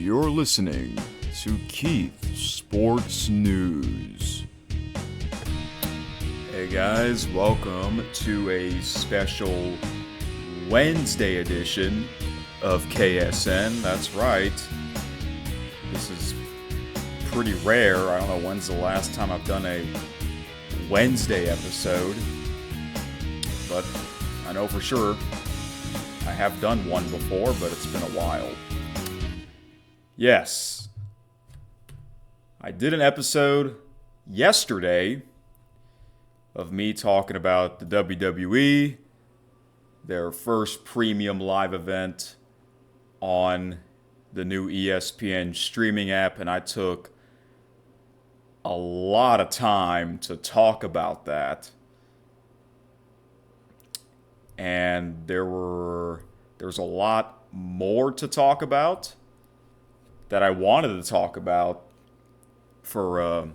You're listening to Keith Sports News. Hey guys, welcome to a special Wednesday edition of KSN. That's right. This is pretty rare. I don't know when's the last time I've done a Wednesday episode, but I know for sure I have done one before, but it's been a while. Yes, I did an episode yesterday of me talking about the WWE, their first premium live event on the new ESPN streaming app, and I took a lot of time to talk about that. And there's a lot more to talk about that I wanted to talk about for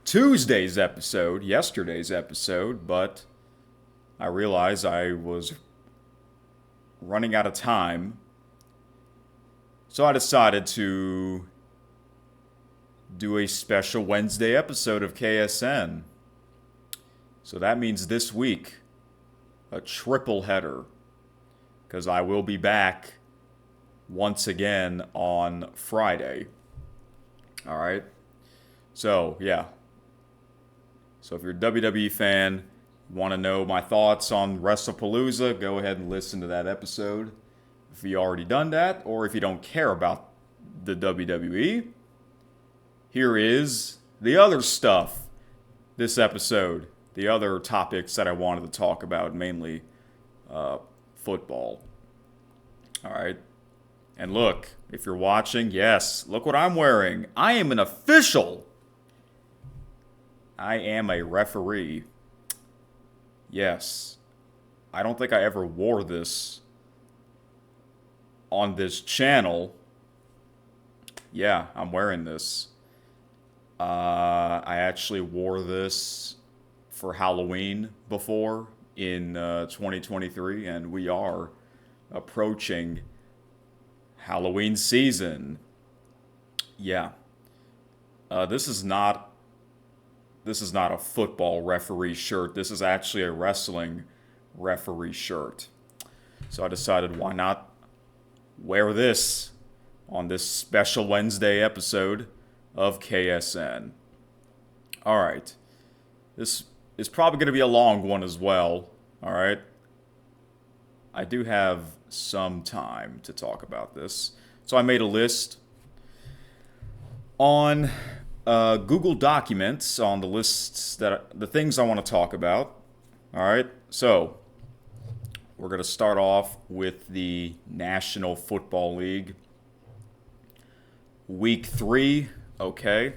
yesterday's episode, but I realized I was running out of time, so I decided to do a special Wednesday episode of KSN. So that means this week, a triple header, because I will be back once again on Friday. All right. So, yeah. So if you're a WWE fan, want to know my thoughts on WrestlePalooza, go ahead and listen to that episode. If you already done that, or if you don't care about the WWE, here is the other stuff this episode. The other topics that I wanted to talk about, mainly football. All right. And look, if you're watching, yes, look what I'm wearing. I am an official. I am a referee. Yes. I don't think I ever wore this on this channel. Yeah, I'm wearing this. I actually wore this for Halloween before in 2023, and we are approaching Halloween season. Yeah. This is not a football referee shirt. This is actually a wrestling referee shirt. So I decided, why not wear this on this special Wednesday episode of KSN. All right. This is probably going to be a long one as well. All right. I do have some time to talk about this. So I made a list on Google Documents on the lists the things I want to talk about. All right. So we're going to start off with the National Football League. Week 3, okay.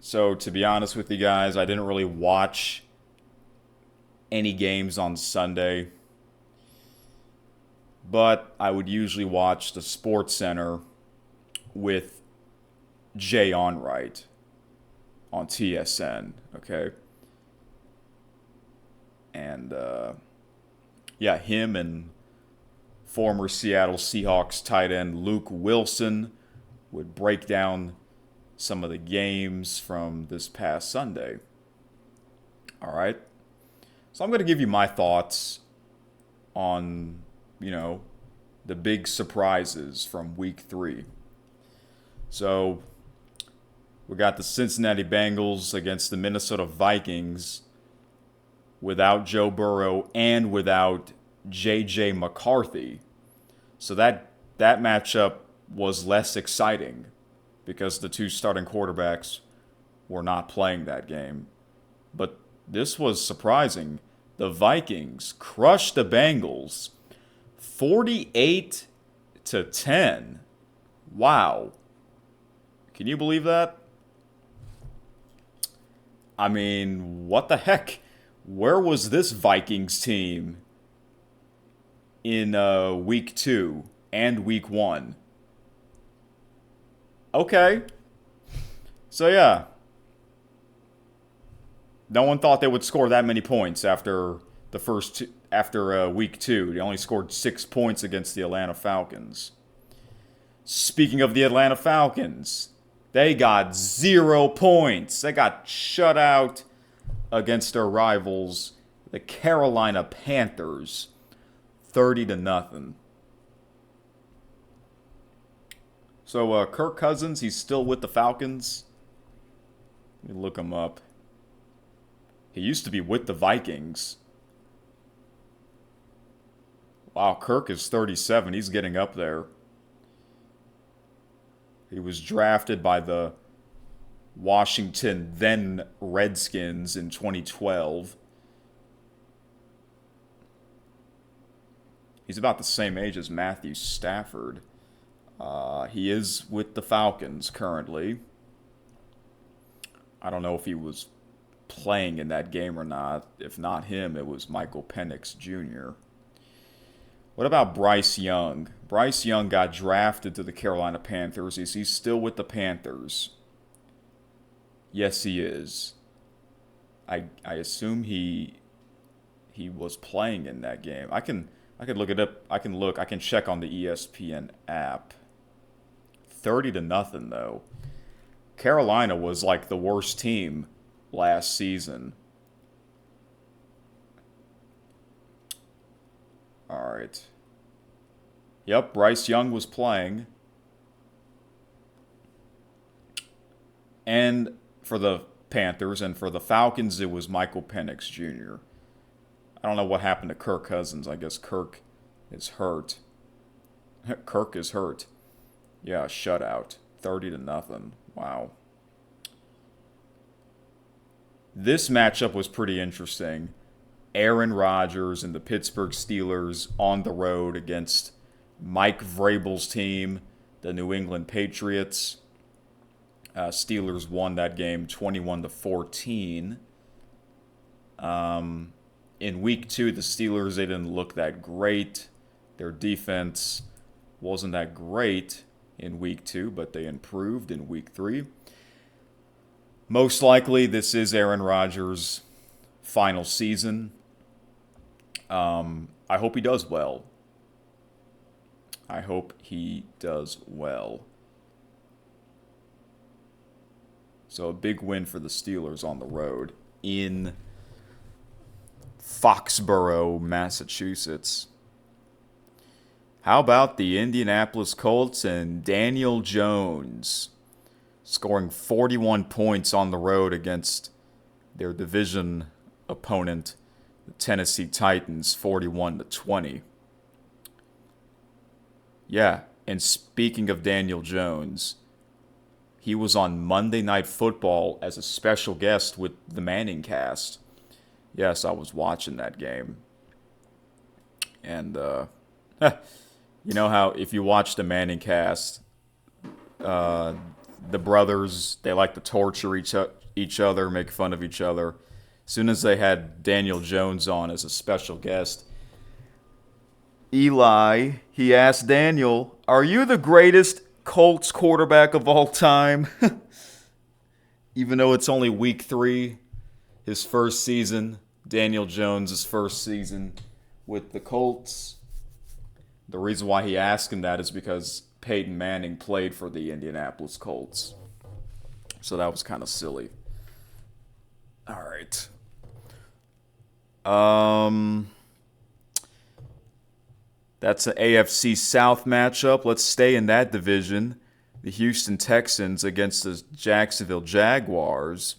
So to be honest with you guys, I didn't really watch any games on Sunday, but I would usually watch the Sports Center with Jay Onright on TSN, okay? And, him and former Seattle Seahawks tight end Luke Wilson would break down some of the games from this past Sunday. All right? So I'm going to give you my thoughts on, the big surprises from week 3. So we got the Cincinnati Bengals against the Minnesota Vikings without Joe Burrow and without J.J. McCarthy. So that matchup was less exciting because the two starting quarterbacks were not playing that game. But this was surprising. The Vikings crushed the Bengals 48-10. Wow. Can you believe that? I mean, what the heck? Where was this Vikings team in week 2 and week 1? Okay. So yeah. No one thought they would score that many points after after week 2. He only scored 6 points against the Atlanta Falcons. Speaking of the Atlanta Falcons, they got 0 points. They got shut out against their rivals, the Carolina Panthers, 30-0. So Kirk Cousins, he's still with the Falcons. Let me look him up. He used to be with the Vikings. Wow, Kirk is 37. He's getting up there. He was drafted by the Washington then Redskins in 2012. He's about the same age as Matthew Stafford. He is with the Falcons currently. I don't know if he was playing in that game or not. If not him, it was Michael Penix Jr. What about Bryce Young? Bryce Young got drafted to the Carolina Panthers. Is he still with the Panthers? Yes, he is. I assume he was playing in that game. I can look it up. I can check on the ESPN app. 30-0 though. Carolina was like the worst team last season. All right. Yep, Bryce Young was playing. And for the Panthers, and for the Falcons, it was Michael Penix Jr. I don't know what happened to Kirk Cousins. I guess Kirk is hurt. Kirk is hurt. Yeah, shutout. 30-0. Wow. This matchup was pretty interesting. Aaron Rodgers and the Pittsburgh Steelers on the road against Mike Vrabel's team, the New England Patriots. Steelers won that game 21-14. In week 2, the Steelers, they didn't look that great. Their defense wasn't that great in week 2, but they improved in week 3. Most likely, this is Aaron Rodgers' final season. I hope he does well. I hope he does well. So a big win for the Steelers on the road in Foxborough, Massachusetts. How about the Indianapolis Colts and Daniel Jones scoring 41 points on the road against their division opponent, the Tennessee Titans, 41-20. Yeah, and speaking of Daniel Jones, he was on Monday Night Football as a special guest with the Manning cast. Yes, I was watching that game. And, you know how if you watch the Manning cast, the brothers, they like to torture each other, make fun of each other. As soon as they had Daniel Jones on as a special guest, Eli, he asked Daniel, "Are you the greatest Colts quarterback of all time?" Even though it's only week 3, his first season, Daniel Jones' first season with the Colts. The reason why he asked him that is because Peyton Manning played for the Indianapolis Colts. So that was kind of silly. All right. That's an AFC South matchup. Let's stay in that division. The Houston Texans against the Jacksonville Jaguars.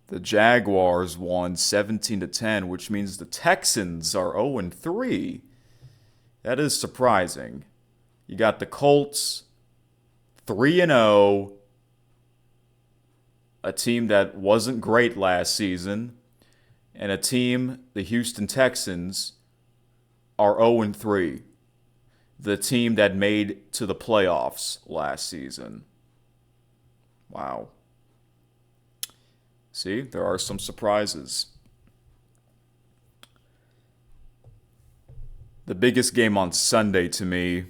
The Jaguars won 17-10, which means the Texans are 0-3. That is surprising. You got the Colts 3-0, a team that wasn't great last season, and a team, the Houston Texans, are 0-3. The team that made to the playoffs last season. Wow. See, there are some surprises. The biggest game on Sunday to me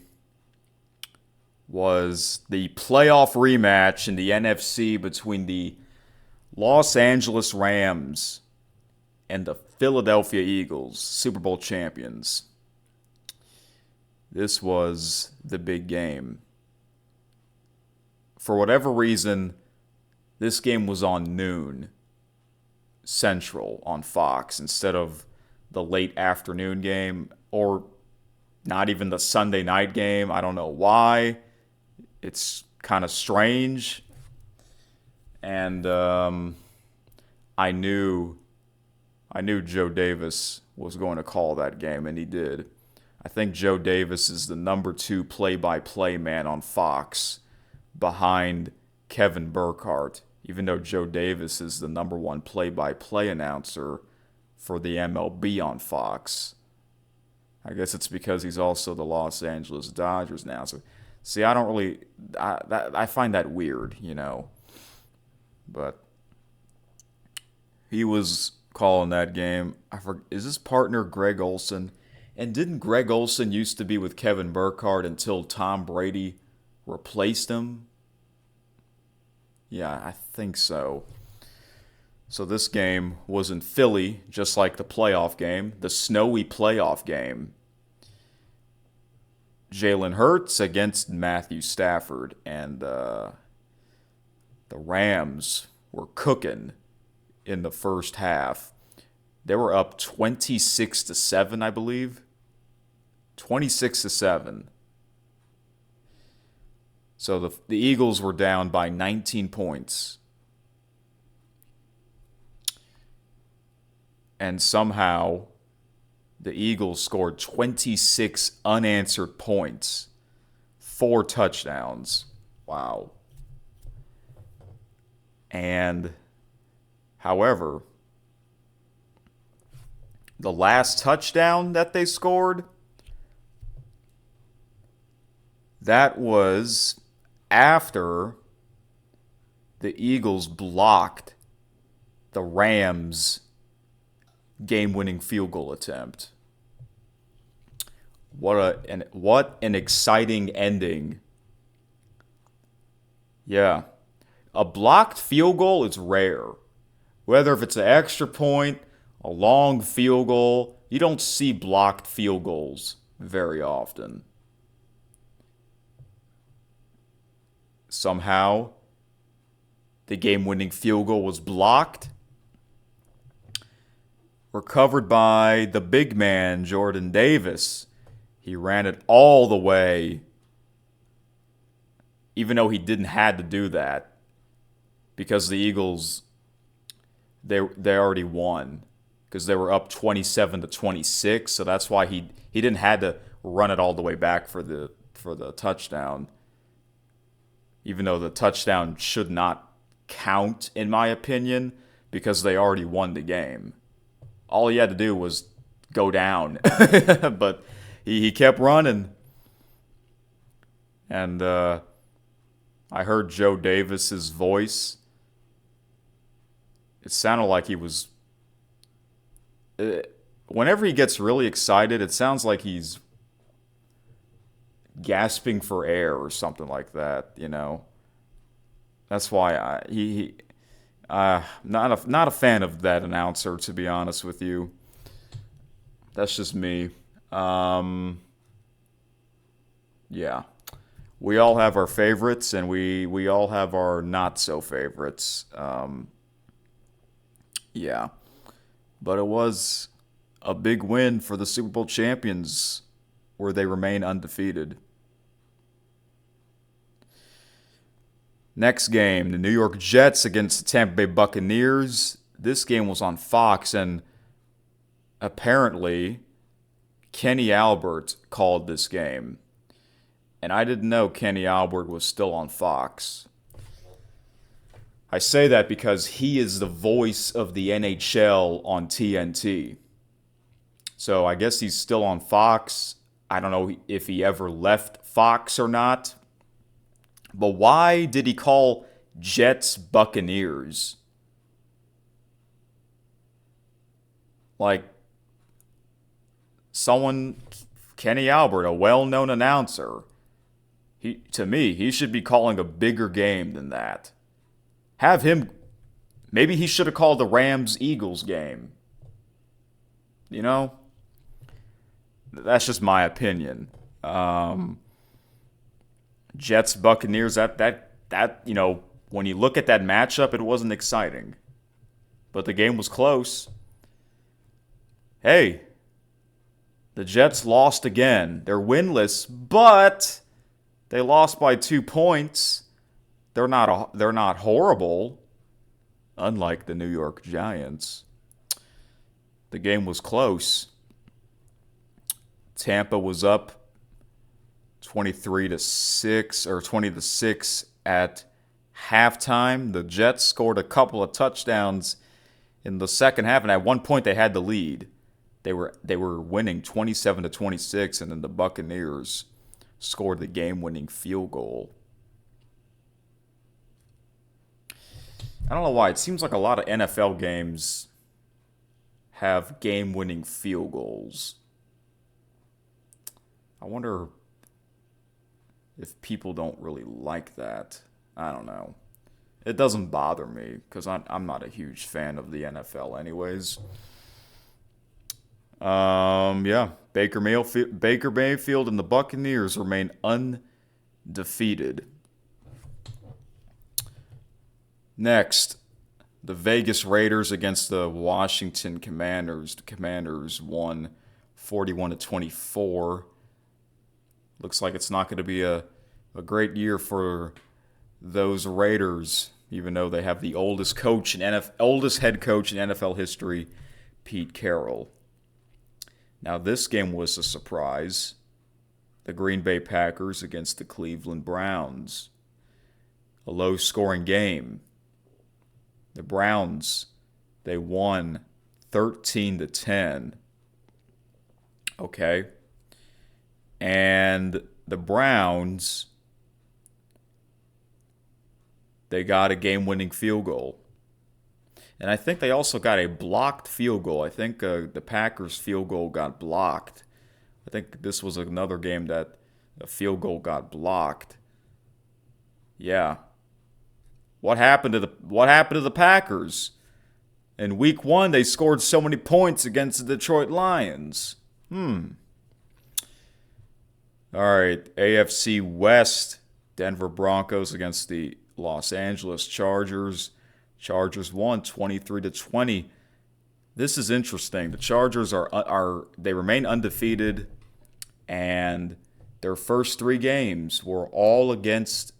was the playoff rematch in the NFC between the Los Angeles Rams and the Philadelphia Eagles, Super Bowl champions. This was the big game. For whatever reason, this game was on noon Central on Fox instead of the late afternoon game, or not even the Sunday night game. I don't know why. It's kind of strange. And I knew Joe Davis was going to call that game, and he did. I think Joe Davis is the number 2 play-by-play man on Fox behind Kevin Burkhardt, even though Joe Davis is the number 1 play-by-play announcer for the MLB on Fox. I guess it's because he's also the Los Angeles Dodgers now. So, see, I don't really... I find that weird, you know. But he was calling that game. Is his partner Greg Olson? And didn't Greg Olson used to be with Kevin Burkhardt until Tom Brady replaced him? Yeah, I think so. So this game was in Philly, just like the playoff game, the snowy playoff game. Jalen Hurts against Matthew Stafford, and the Rams were cooking in the first half. They were up 26-7, I believe. 26-7. So the Eagles were down by 19 points. And somehow the Eagles scored 26 unanswered points. 4 touchdowns. Wow. And, however, the last touchdown that they scored, that was after the Eagles blocked the Rams' game-winning field goal attempt. What an exciting ending. Yeah. A blocked field goal is rare. Whether if it's an extra point, a long field goal, you don't see blocked field goals very often. Somehow, the game-winning field goal was blocked. Recovered by the big man, Jordan Davis. He ran it all the way, even though he didn't have to do that, because the Eagles, they already won, because they were up 27-26. So that's why he didn't have to run it all the way back for the touchdown, even though the touchdown should not count, in my opinion, because they already won the game. All he had to do was go down. But he kept running. And I heard Joe Davis's voice. It sounded like he was... whenever he gets really excited, it sounds like he's gasping for air or something like that, you know. That's why not a fan of that announcer, to be honest with you. That's just me. Yeah. We all have our favorites, and we all have our not-so-favorites. Yeah. But it was a big win for the Super Bowl champions, where they remain undefeated. Next game, the New York Jets against the Tampa Bay Buccaneers. This game was on Fox, and apparently Kenny Albert called this game. And I didn't know Kenny Albert was still on Fox. I say that because he is the voice of the NHL on TNT. So I guess he's still on Fox. I don't know if he ever left Fox or not. But why did he call Jets Buccaneers? Like, Kenny Albert, a well-known announcer, to me, he should be calling a bigger game than that. Maybe he should have called the Rams-Eagles game. You know, that's just my opinion. Jets Buccaneers. That when you look at that matchup, it wasn't exciting, but the game was close. Hey, the Jets lost again. They're winless, but they lost by 2 points. They're not horrible, unlike the New York Giants. The game was close. Tampa was up 23-6 or 20-6 at halftime. The Jets scored a couple of touchdowns in the second half, and at one point they had the lead. They were winning 27-26, and then the Buccaneers scored the game-winning field goal. I don't know why. It seems like a lot of NFL games have game-winning field goals. I wonder if people don't really like that. I don't know. It doesn't bother me because I'm not a huge fan of the NFL anyways. Yeah. Baker Mayfield and the Buccaneers remain undefeated. Next, the Vegas Raiders against the Washington Commanders. The Commanders won 41-24. Looks like it's not going to be a great year for those Raiders, even though they have the oldest head coach in NFL history, Pete Carroll. Now, this game was a surprise. The Green Bay Packers against the Cleveland Browns. A low-scoring game. The Browns, they won 13-10. Okay. And the Browns, they got a game-winning field goal. And I think they also got a blocked field goal. I think the Packers' field goal got blocked. I think this was another game that a field goal got blocked. Yeah. What happened to the Packers? In week 1, they scored so many points against the Detroit Lions. All right, AFC West, Denver Broncos against the Los Angeles Chargers. Chargers won 23-20. This is interesting. The Chargers they remain undefeated, and their first 3 games were all against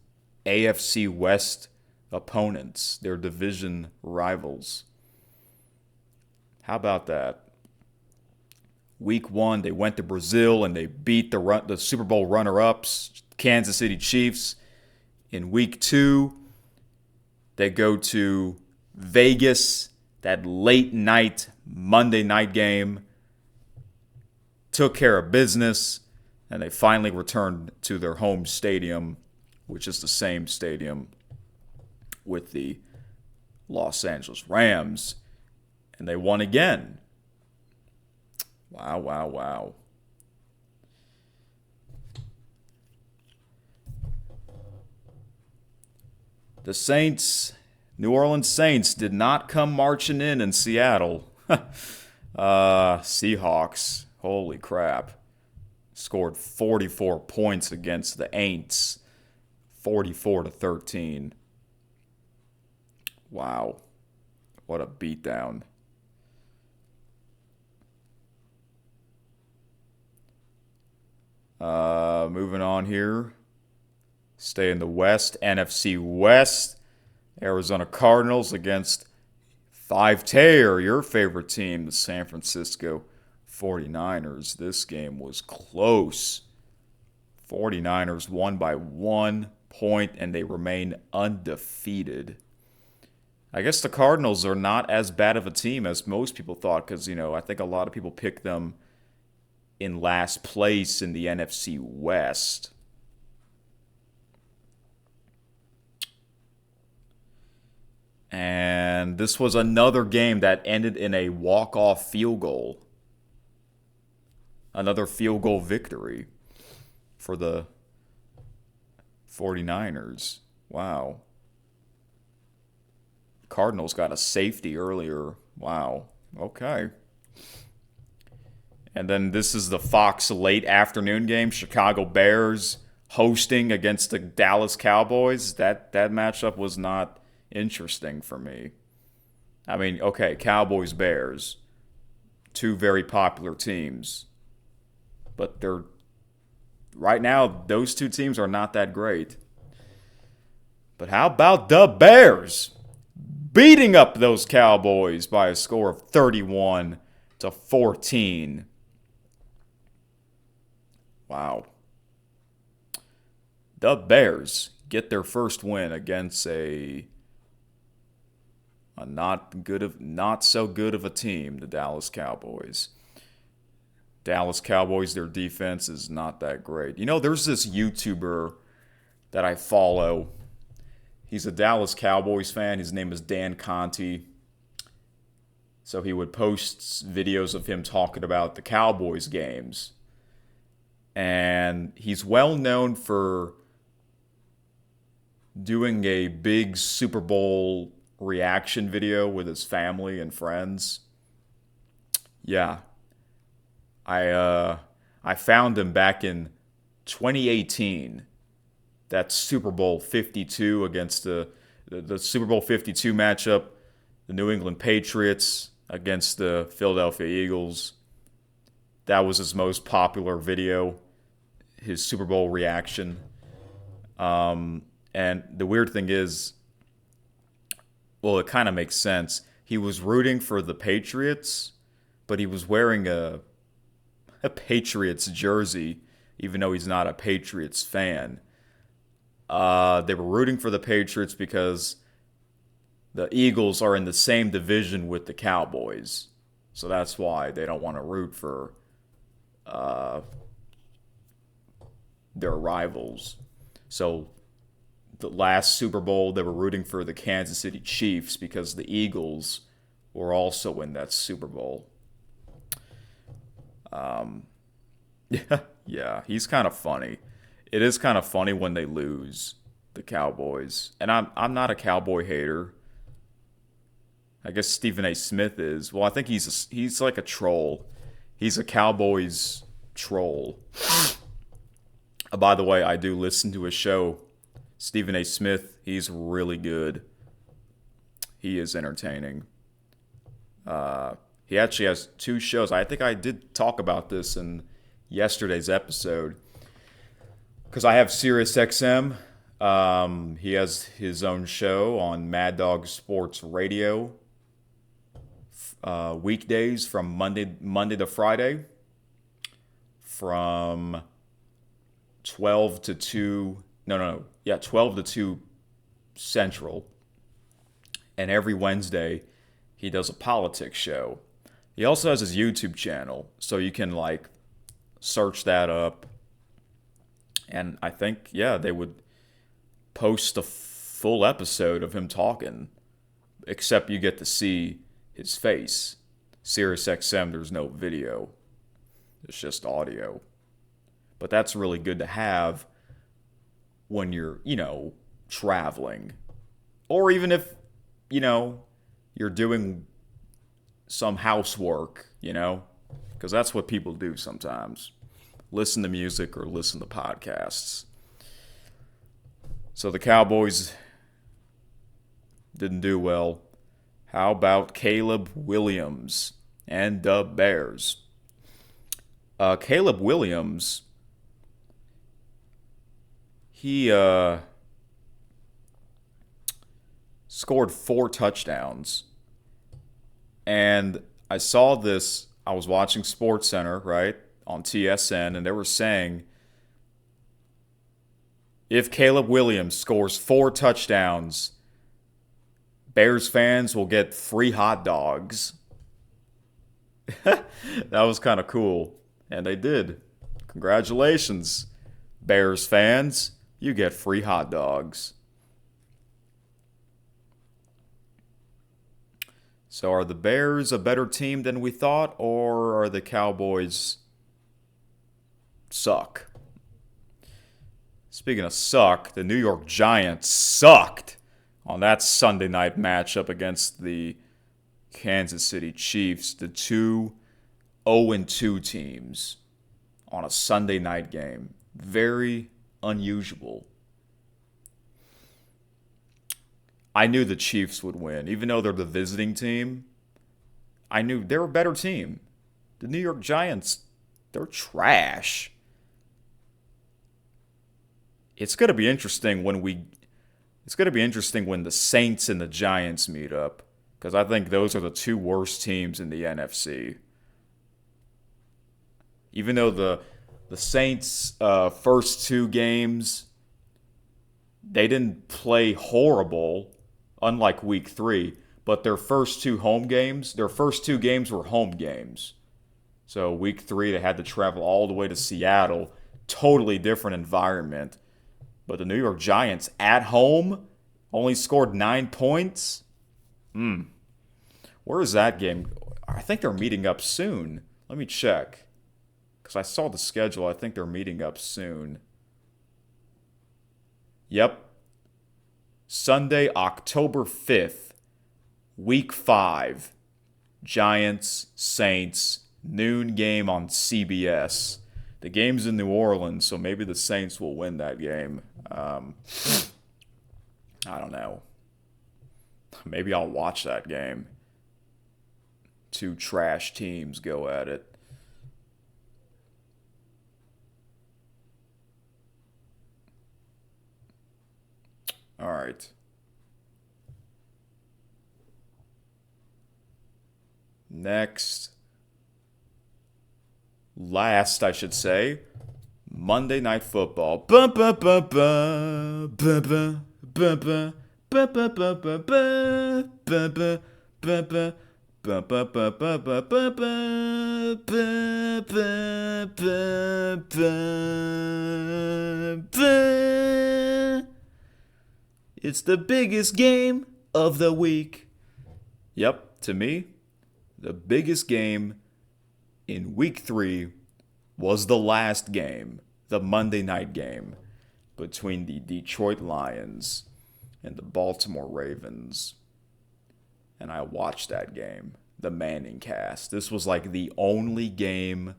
AFC West opponents, their division rivals. How about that? Week 1, they went to Brazil and they beat the Super Bowl runner-ups, Kansas City Chiefs. In week 2, they go to Vegas, that late night, Monday night game. Took care of business, and they finally returned to their home stadium, which is the same stadium with the Los Angeles Rams. And they won again. Wow, wow, wow. The Saints, New Orleans Saints, did not come marching in Seattle. Seahawks, holy crap, scored 44 points against the Aints, 44-13. Wow, what a beatdown. Moving on here. Stay in the West. NFC West. Arizona Cardinals against 5Taylor, your favorite team, the San Francisco 49ers. This game was close. 49ers won by 1 point, and they remain undefeated. I guess the Cardinals are not as bad of a team as most people thought because, I think a lot of people picked them in last place in the NFC West. And this was another game that ended in a walk-off field goal. Another field goal victory for the 49ers. Wow. Cardinals got a safety earlier. Wow. Okay. And then this is the Fox late afternoon game. Chicago Bears hosting against the Dallas Cowboys. That matchup was not interesting for me. I mean, okay, Cowboys, Bears, two very popular teams. But right now, those two teams are not that great. But how about the Bears beating up those Cowboys by a score of 31-14? Wow. The Bears get their first win against a not so good of a team, the Dallas Cowboys. Dallas Cowboys, their defense is not that great. You know, there's this YouTuber that I follow. He's a Dallas Cowboys fan. His name is Dan Conti. So he would post videos of him talking about the Cowboys games. And he's well known for doing a big Super Bowl reaction video with his family and friends. Yeah. I found him back in 2018. That Super Bowl 52 against the Super Bowl 52 matchup, the New England Patriots against the Philadelphia Eagles. That was his most popular video, his Super Bowl reaction. And the weird thing is, well, it kind of makes sense. He was rooting for the Patriots, but he was wearing a Patriots jersey, even though he's not a Patriots fan. They were rooting for the Patriots because the Eagles are in the same division with the Cowboys. So that's why they don't want to root for their rivals. So the last Super Bowl, they were rooting for the Kansas City Chiefs because the Eagles were also in that Super Bowl. Yeah, he's kind of funny. It is kind of funny when they lose, the Cowboys. And I'm not a Cowboy hater. I guess Stephen A. Smith is. Well, I think he's like a troll. He's a Cowboys troll. By the way, I do listen to his show. Stephen A. Smith, he's really good. He is entertaining. He actually has two shows. I think I did talk about this in yesterday's episode. Because I have SiriusXM. He has his own show on Mad Dog Sports Radio. Weekdays from Monday to Friday. From 12 to 2. No. Yeah, 12 to 2 Central. And every Wednesday, he does a politics show. He also has his YouTube channel. So you can, search that up. And I think, they would post a full episode of him talking. Except you get to see his face. SiriusXM, there's no video. It's just audio. But that's really good to have when you're, traveling. Or even if, you're doing some housework, Because that's what people do sometimes. Listen to music or listen to podcasts. So the Cowboys didn't do well. How about Caleb Williams and the Bears? Caleb Williams, he scored 4 touchdowns. And I saw this, I was watching SportsCenter, right, on TSN, and they were saying if Caleb Williams scores 4 touchdowns, Bears fans will get free hot dogs. That was kind of cool. And they did. Congratulations, Bears fans. You get free hot dogs. So are the Bears a better team than we thought, or are the Cowboys suck? Speaking of suck, the New York Giants sucked on that Sunday night matchup against the Kansas City Chiefs. The two 0-2 teams on a Sunday night game. Very unusual. I knew the Chiefs would win. Even though they're the visiting team, I knew they're a better team. The New York Giants, they're trash. It's going to be interesting when the Saints and the Giants meet up, because I think those are the two worst teams in the NFC. Even though the Saints' first two games, they didn't play horrible, unlike Week 3. But their first two games were home games. So Week 3, they had to travel all the way to Seattle. Totally different environment. But the New York Giants at home only scored 9 points. Where is that game? I think they're meeting up soon. Let me check. Because I saw the schedule. I think they're meeting up soon. Yep. Sunday, October 5th. Week 5. Giants, Saints, noon game on CBS. The game's in New Orleans, so maybe the Saints will win that game. I don't know. Maybe I'll watch that game. Two trash teams go at it. All right. Last, I should say, Monday Night Football. It's the biggest game of the week. Yep, to me, the biggest game in Week 3 was the last game, the Monday night game, between the Detroit Lions and the Baltimore Ravens. And I watched that game, the Manning cast. This was like the only game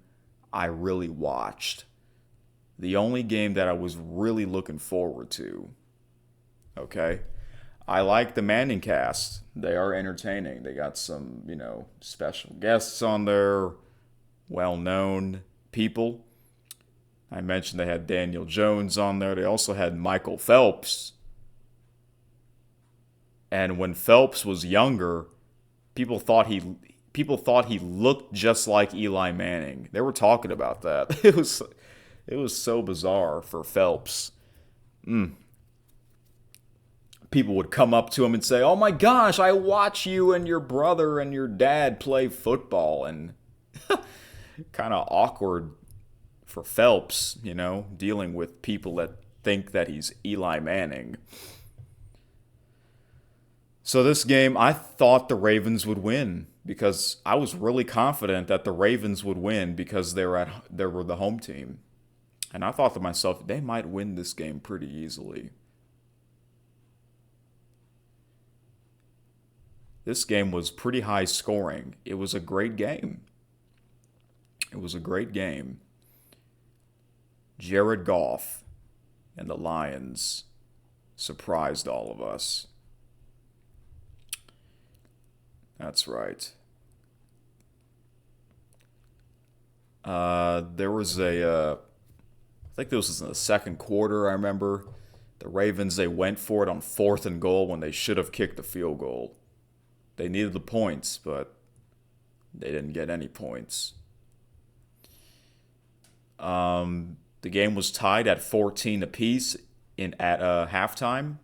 I really watched. The only game that I was really looking forward to. Okay? I like the Manning cast. They are entertaining. They got some, special guests on there, well-known people. I mentioned they had Daniel Jones on there. They also had Michael Phelps. And when Phelps was younger, people thought he looked just like Eli Manning. They were talking about that. It was so bizarre for Phelps. People would come up to him and say, "Oh my gosh, I watch you and your brother and your dad play football." And kind of awkward for Phelps, dealing with people that think that he's Eli Manning. So this game, I thought the Ravens would win because I was really confident that the Ravens would win because they were the home team. And I thought to myself, they might win this game pretty easily. This game was pretty high scoring. It was a great game. Jared Goff and the Lions surprised all of us. That's right. There was I think this was in the second quarter, I remember. The Ravens, they went for it on 4th and goal when they should have kicked the field goal. They needed the points, but they didn't get any points. The game was tied at 14 apiece at halftime.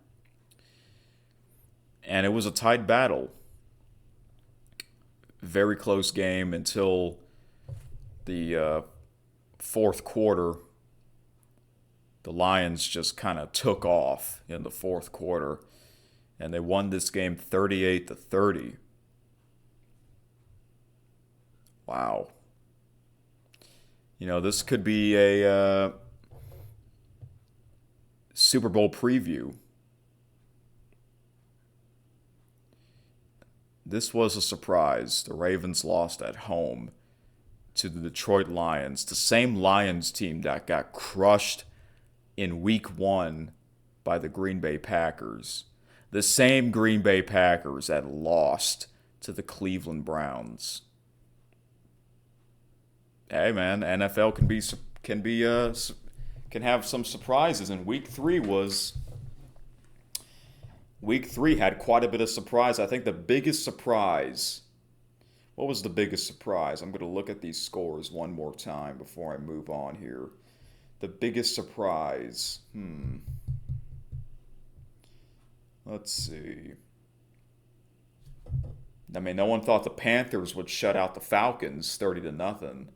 And it was a tight battle. Very close game until the fourth quarter. The Lions just kind of took off in the fourth quarter. And they won this game 38-30. Wow. This could be a Super Bowl preview. This was a surprise. The Ravens lost at home. to the Detroit Lions, the same Lions team that got crushed in Week 1 by the Green Bay Packers. The same Green Bay Packers that lost to the Cleveland Browns. Hey man, NFL can have some surprises, and Week 3 had quite a bit of surprise. I think the biggest surprise. What was the biggest surprise? I'm going to look at these scores one more time before I move on here. The biggest surprise. Let's see. I mean, no one thought the Panthers would shut out the Falcons 30-0.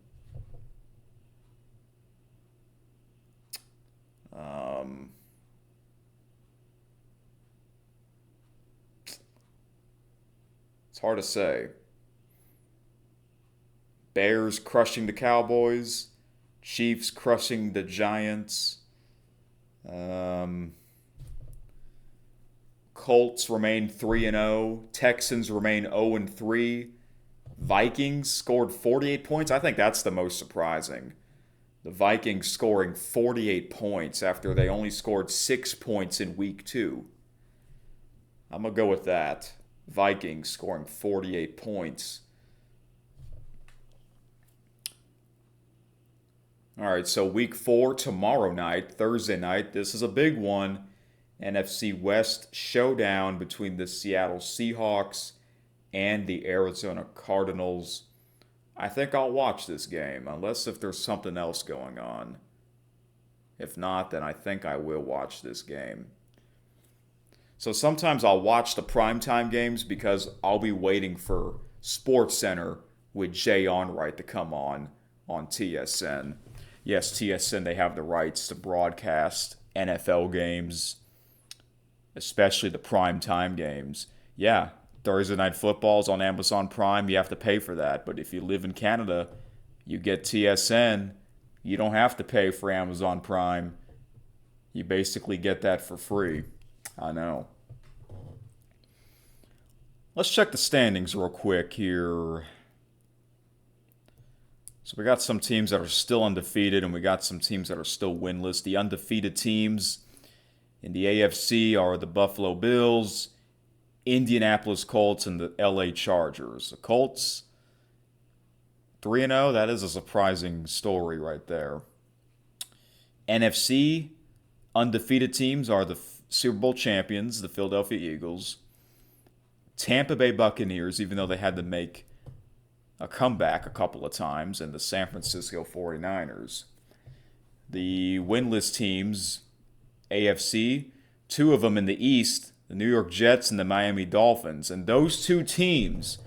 It's hard to say. Bears crushing the Cowboys. Chiefs crushing the Giants. Colts remain 3-0. Texans remain 0-3. Vikings scored 48 points. I think that's the most surprising. The Vikings scoring 48 points after they only scored 6 points in Week 2. I'm going to go with that. Vikings scoring 48 points. All right, so Week 4 tomorrow night, Thursday night. This is a big one. NFC West showdown between the Seattle Seahawks and the Arizona Cardinals. I think I'll watch this game, unless if there's something else going on. If not, then I think I will watch this game. So sometimes I'll watch the primetime games because I'll be waiting for SportsCenter with Jay Onright to come on TSN. Yes, TSN, they have the rights to broadcast NFL games, especially the primetime games. Yeah, Thursday Night Football's on Amazon Prime. You have to pay for that. But if you live in Canada, you get TSN. You don't have to pay for Amazon Prime. You basically get that for free. I know. Let's check the standings real quick here. So we got some teams that are still undefeated, and we got some teams that are still winless. The undefeated teams in the AFC are the Buffalo Bills, Indianapolis Colts, and the LA Chargers. The Colts, 3-0. That is a surprising story right there. NFC, undefeated teams are the Super Bowl champions, the Philadelphia Eagles. Tampa Bay Buccaneers, even though they had to make a comeback a couple of times, and the San Francisco 49ers. The winless teams, AFC, two of them in the East, the New York Jets and the Miami Dolphins. And those two teams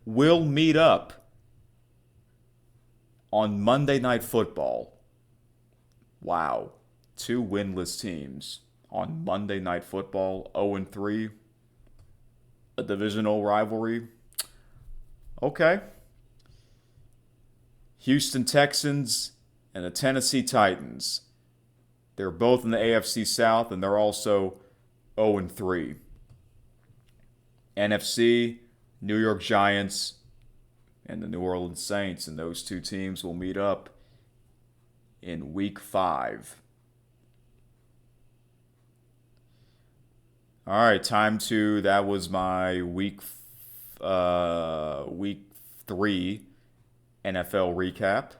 will meet up on Monday Night Football. Wow. Two winless teams on Monday Night Football, 0-3. A divisional rivalry. Okay. Houston Texans and the Tennessee Titans. They're both in the AFC South, and they're also 0-3. NFC, New York Giants, and the New Orleans Saints, and those two teams will meet up in Week 5. All right, that was my Week 3 NFL recap.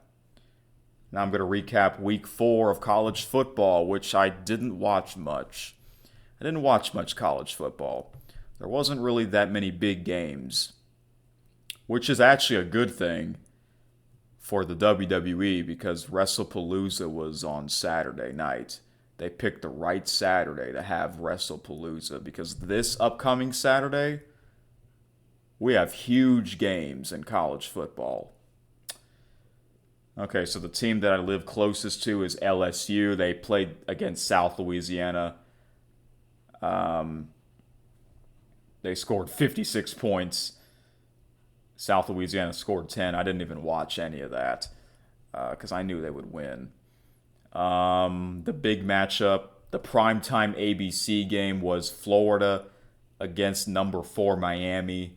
Now I'm going to recap Week 4 of college football, which I didn't watch much. I didn't watch much college football. There wasn't really that many big games, which is actually a good thing for the WWE because WrestlePalooza was on Saturday night. They picked the right Saturday to have WrestlePalooza because this upcoming Saturday, we have huge games in college football. Okay, so the team that I live closest to is LSU. They played against South Louisiana. They scored 56 points. South Louisiana scored 10. I didn't even watch any of that because I knew they would win. The big matchup, the primetime ABC game was Florida against number 4 Miami.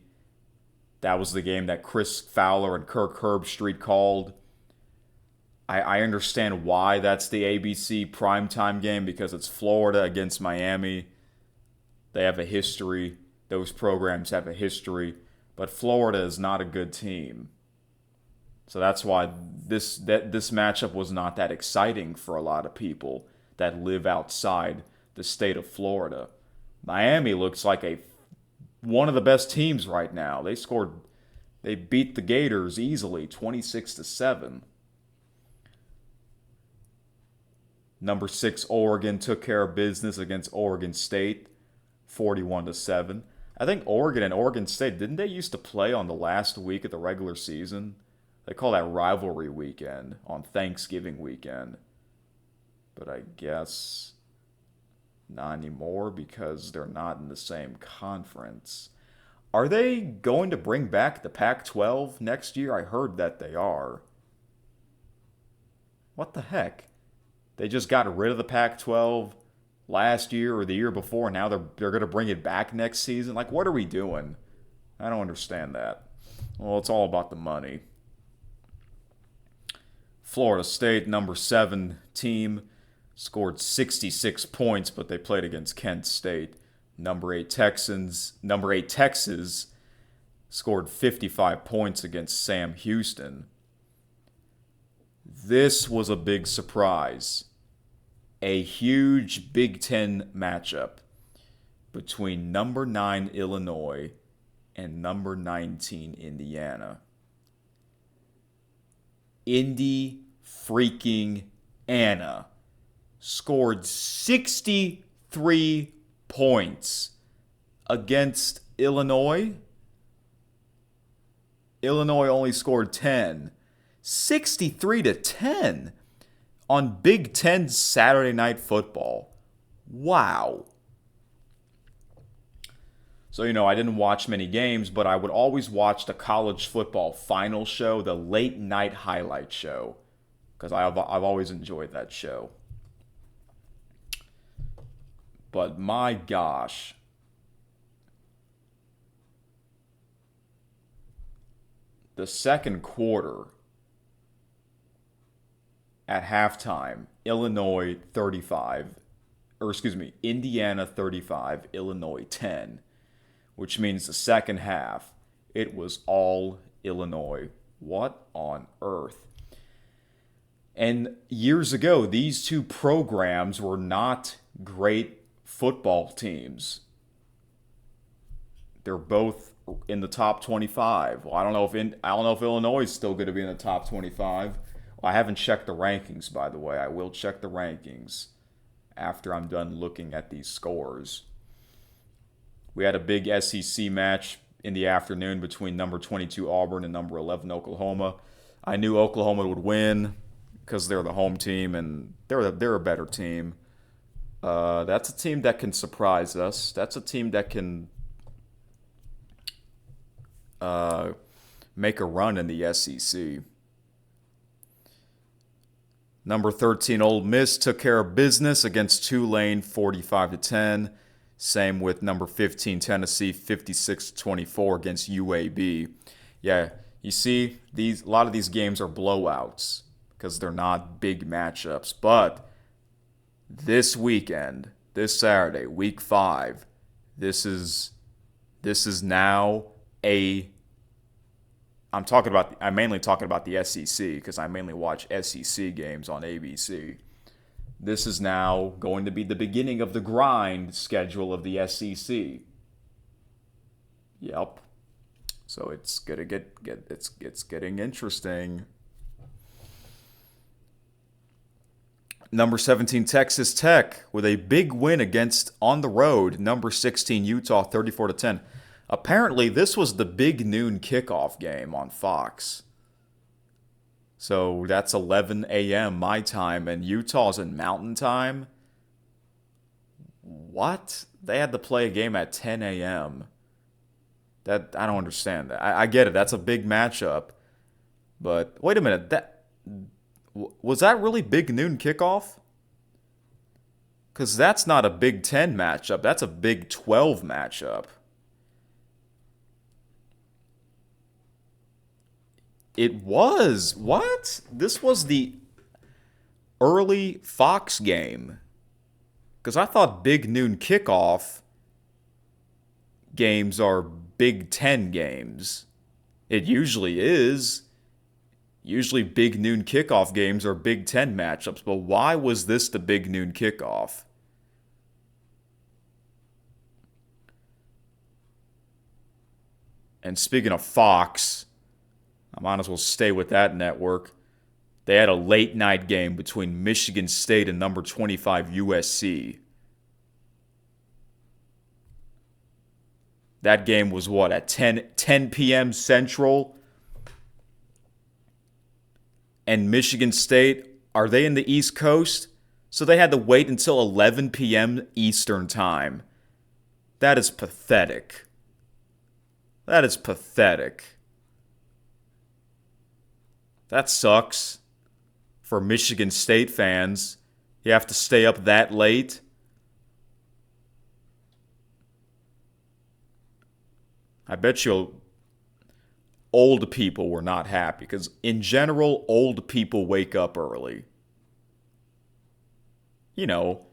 That was the game that Chris Fowler and Kirk Herbstreit called. I understand why that's the ABC primetime game, because it's Florida against Miami. They have a history. Those programs have a history. But Florida is not a good team. So that's why this matchup was not that exciting for a lot of people that live outside the state of Florida. Miami looks like one of the best teams right now. They beat the Gators easily, 26-7. Number 6 Oregon took care of business against Oregon State, 41-7. I think Oregon and Oregon State, didn't they used to play on the last week of the regular season? They call that rivalry weekend on Thanksgiving weekend. But I guess not anymore because they're not in the same conference. Are they going to bring back the Pac-12 next year? I heard that they are. What the heck? They just got rid of the Pac-12 last year or the year before, and now they're going to bring it back next season? Like, what are we doing? I don't understand that. Well, it's all about the money. Florida State, number 7 team, scored 66 points, but they played against Kent State. Number 8 Texas scored 55 points against Sam Houston. This was a big surprise. A huge Big Ten matchup between number 9 Illinois and number 19 Indiana. Indy freaking Anna scored 63 points against Illinois. Illinois only scored 10. 63-10 on Big Ten Saturday Night Football. Wow. So, I didn't watch many games, but I would always watch the college football final show, the late night highlight show, because I've always enjoyed that show. But my gosh. The second quarter, at halftime, Indiana 35, Illinois 10, which means the second half, it was all Illinois. What on earth? And years ago, these two programs were not great football teams. They're both in the top 25. Well, I don't know if Illinois is still going to be in the top 25. Well, I haven't checked the rankings, by the way. I will check the rankings after I'm done looking at these scores. We had a big SEC match in the afternoon between number 22 Auburn and number 11 Oklahoma. I knew Oklahoma would win because they're the home team and they're a better team. That's a team that can surprise us. That's a team that can make a run in the SEC. Number 13 Ole Miss took care of business against Tulane, 45-10. Same with number 15 Tennessee, 56-24 against UAB. Yeah, you see, a lot of these games are blowouts because they're not big matchups. But this weekend, this Saturday, week 5, this is now I'm mainly talking about the SEC because I mainly watch SEC games on ABC. This is now going to be the beginning of the grind schedule of the SEC. Yep. So it's gonna it's getting interesting. Number 17 Texas Tech with a big win against on the road number 16 Utah 34-10. Apparently this was the big noon kickoff game on Fox. So that's 11 a.m. my time, and Utah's in Mountain Time? What? They had to play a game at 10 a.m. I don't understand that. I get it. That's a big matchup. But wait a minute. Was that really big noon kickoff? Because that's not a Big 10 matchup. That's a Big 12 matchup. It was. What? This was the early Fox game. Because I thought big noon kickoff games are Big Ten games. It usually is. Usually big noon kickoff games are Big Ten matchups. But why was this the big noon kickoff? And speaking of Fox, I might as well stay with that network. They had a late night game between Michigan State and number 25 USC. That game was what, at 10 p.m. Central? And Michigan State, are they in the East Coast? So they had to wait until 11 p.m. Eastern Time. That is pathetic. That is pathetic. That sucks for Michigan State fans. You have to stay up that late. I bet you old people were not happy because, in general, old people wake up early. You know,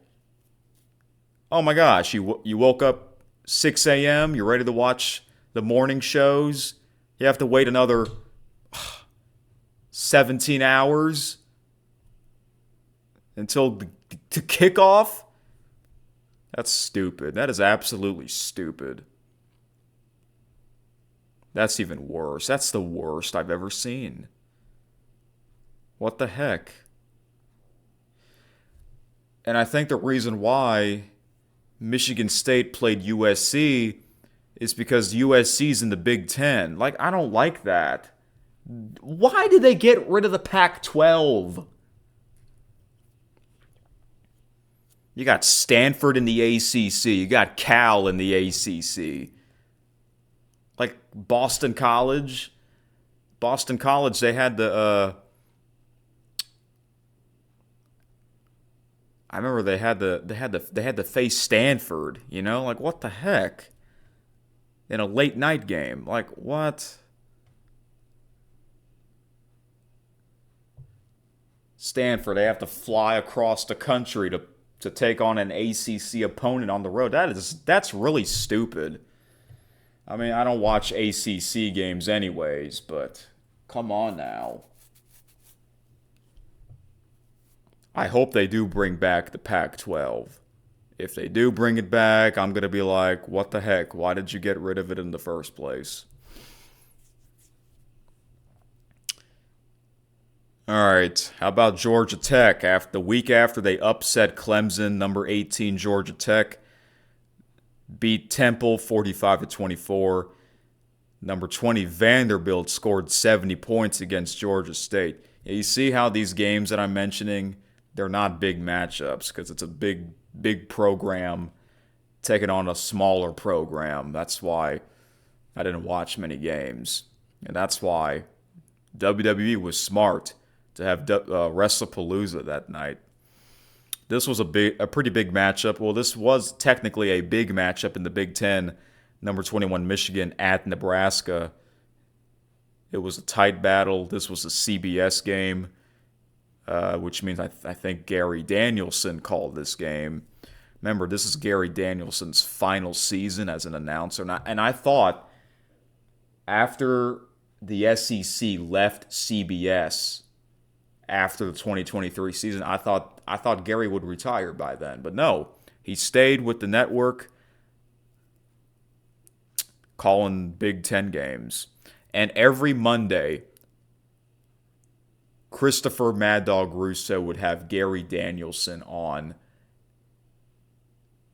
oh my gosh, you woke up 6 a.m., you're ready to watch the morning shows. You have to wait another 17 hours until to kick off? That's stupid. That is absolutely stupid. That's even worse. That's the worst I've ever seen. What the heck? And I think the reason why Michigan State played USC is because USC's in the Big Ten. Like, I don't like that. Why did they get rid of the Pac-12? You got Stanford in the ACC. You got Cal in the ACC. Like Boston College. Boston College, they had the... I remember they had to face Stanford, you know? Like, what the heck? In a late night game. Like, what? Stanford, they have to fly across the country to take on an ACC opponent on the road. That's really stupid. I mean, I don't watch ACC games anyways, but come on now. I hope they do bring back the Pac-12. If they do bring it back, I'm going to be like, what the heck? Why did you get rid of it in the first place? All right, how about Georgia Tech? The week after they upset Clemson, number 18 Georgia Tech beat Temple 45-24. Number 20 Vanderbilt scored 70 points against Georgia State. You see how these games that I'm mentioning, they're not big matchups because it's a big program taking on a smaller program. That's why I didn't watch many games. And that's why WWE was smart to have WrestlePalooza that night. This was a pretty big matchup. Well, this was technically a big matchup in the Big Ten. Number 21 Michigan at Nebraska. It was a tight battle. This was a CBS game, which means I think Gary Danielson called this game. Remember, this is Gary Danielson's final season as an announcer. And I thought after the SEC left CBS after the 2023 season, I thought Gary would retire by then. But no, he stayed with the network calling Big Ten games. And every Monday, Christopher Mad Dog Russo would have Gary Danielson on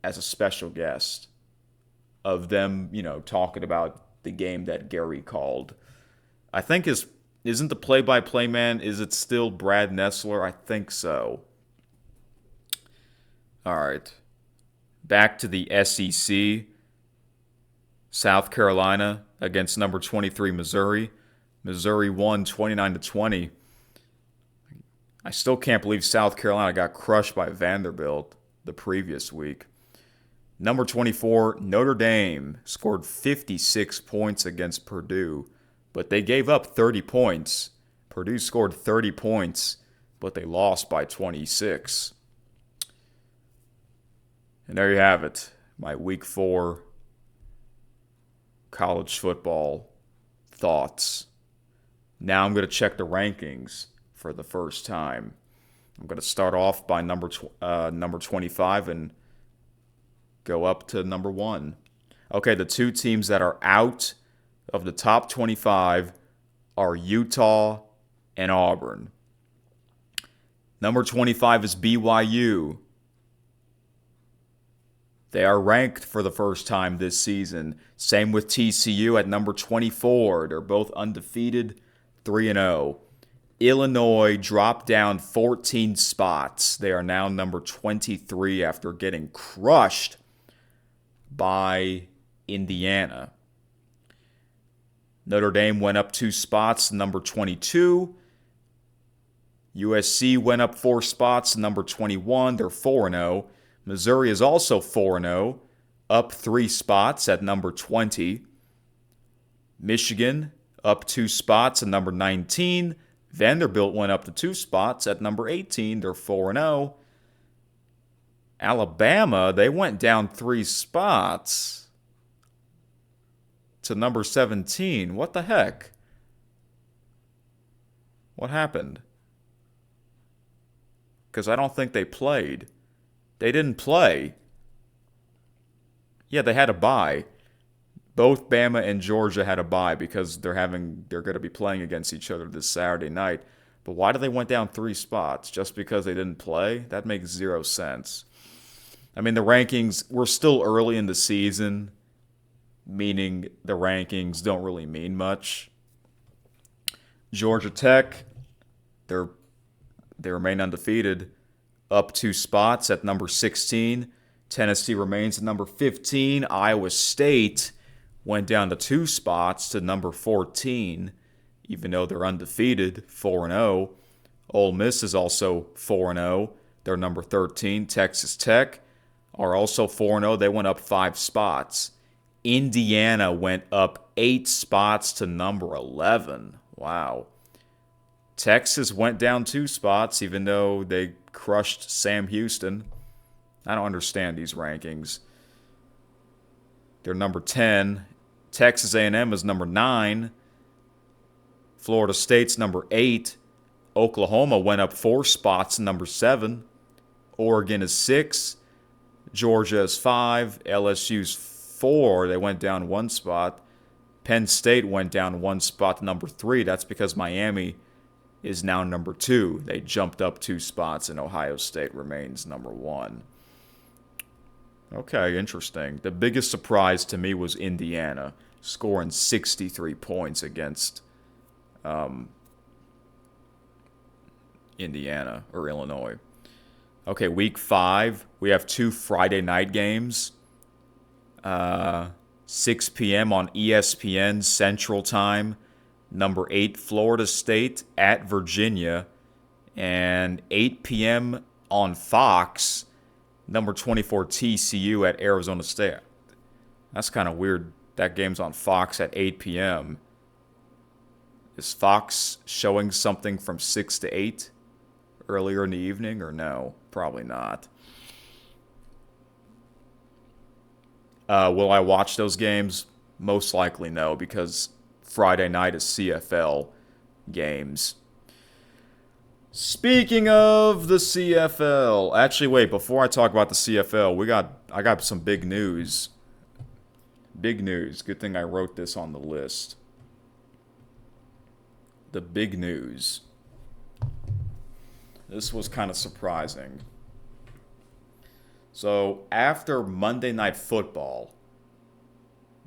as a special guest of them, talking about the game that Gary called. I think isn't the play-by-play man, is it still Brad Nessler? I think so. All right. Back to the SEC. South Carolina against number 23 Missouri. Missouri won 29-20. I still can't believe South Carolina got crushed by Vanderbilt the previous week. Number 24 Notre Dame scored 56 points against Purdue, but they gave up 30 points. Purdue scored 30 points but they lost by 26. And there you have it, my Week 4 college football thoughts. Now I'm going to check the rankings for the first time. I'm going to start off by number 25 and go up to number 1. Okay, the two teams that are out of the top 25 are Utah and Auburn. Number 25 is BYU. They are ranked for the first time this season. Same with TCU at number 24. They're both undefeated, 3-0. Illinois dropped down 14 spots. They are now number 23 after getting crushed by Indiana. Notre Dame went up 2 spots, number 22. USC went up 4 spots, number 21. They're 4-0. Missouri is also 4-0, up 3 spots at number 20. Michigan up 2 spots at number 19. Vanderbilt went up to 2 spots at number 18. They're 4-0. Alabama, they went down 3 spots to number 17. What the heck? What happened? Because I don't think they played. They didn't play. Yeah, they had a bye. Both Bama and Georgia had a bye because they're going to be playing against each other this Saturday night. But why did they went down 3 spots? Just because they didn't play? That makes 0 sense. I mean, the rankings, we're still early in the season, meaning the rankings don't really mean much. Georgia Tech, they remain undefeated, up 2 spots at number 16. Tennessee remains at number 15. Iowa State went down to 2 spots to number 14, even though they're undefeated, 4-0. Ole Miss is also 4-0. They're number 13. Texas Tech are also 4-0. They went up 5 spots. Indiana went up 8 spots to number 11. Wow. Texas went down 2 spots, even though they crushed Sam Houston. I don't understand these rankings. They're number 10. Texas A&M is number 9. Florida State's number 8. Oklahoma went up 4 spots to number 7. Oregon is 6. Georgia is 5. LSU's 4. They went down 1 spot. Penn State went down 1 spot to number 3. That's because Miami is now number 2. They jumped up 2 spots, and Ohio State remains number 1. Okay, interesting. The biggest surprise to me was Indiana scoring 63 points against Indiana or Illinois. Okay, week 5, we have 2 Friday night games. 6 p.m. on ESPN Central Time. Number 8, Florida State at Virginia. And 8 p.m. on Fox, number 24, TCU at Arizona State. That's kind of weird. That game's on Fox at 8 p.m. Is Fox showing something from 6 to 8 earlier in the evening, or no? Probably not. Will I watch those games? Most likely no, because Friday night is CFL games. Speaking of the CFL, actually, wait, before I talk about the CFL, I got some big news. Big news. Good thing I wrote this on the list. The big news. This was kind of surprising. So, after Monday Night Football,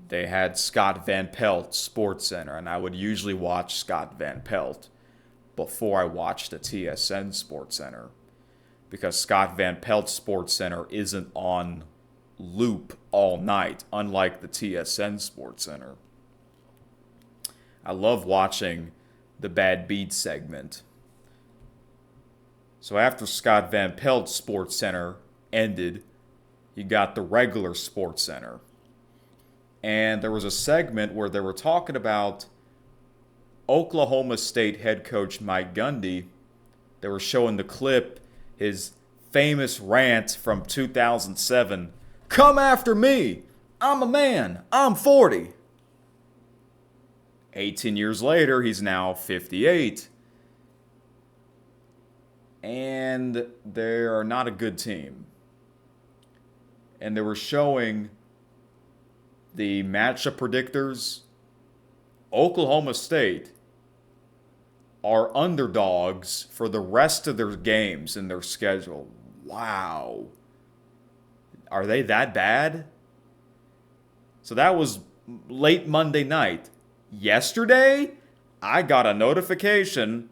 they had Scott Van Pelt Sports Center, and I would usually watch Scott Van Pelt before I watched the TSN Sports Center, because Scott Van Pelt Sports Center isn't on loop all night, unlike the TSN Sports Center. I love watching the Bad Beat segment. So after Scott Van Pelt Sports Center ended, you got the regular Sports Center. And there was a segment where they were talking about Oklahoma State head coach Mike Gundy They were showing the clip, his famous rant from 2007. Come after me. I'm a man. I'm 40. 18 years later, he's now 58. And they are not a good team. And they were showing the matchup predictors. Oklahoma State are underdogs for the rest of their games in their schedule. Wow. Are they that bad? So that was late Monday night. Yesterday, I got a notification.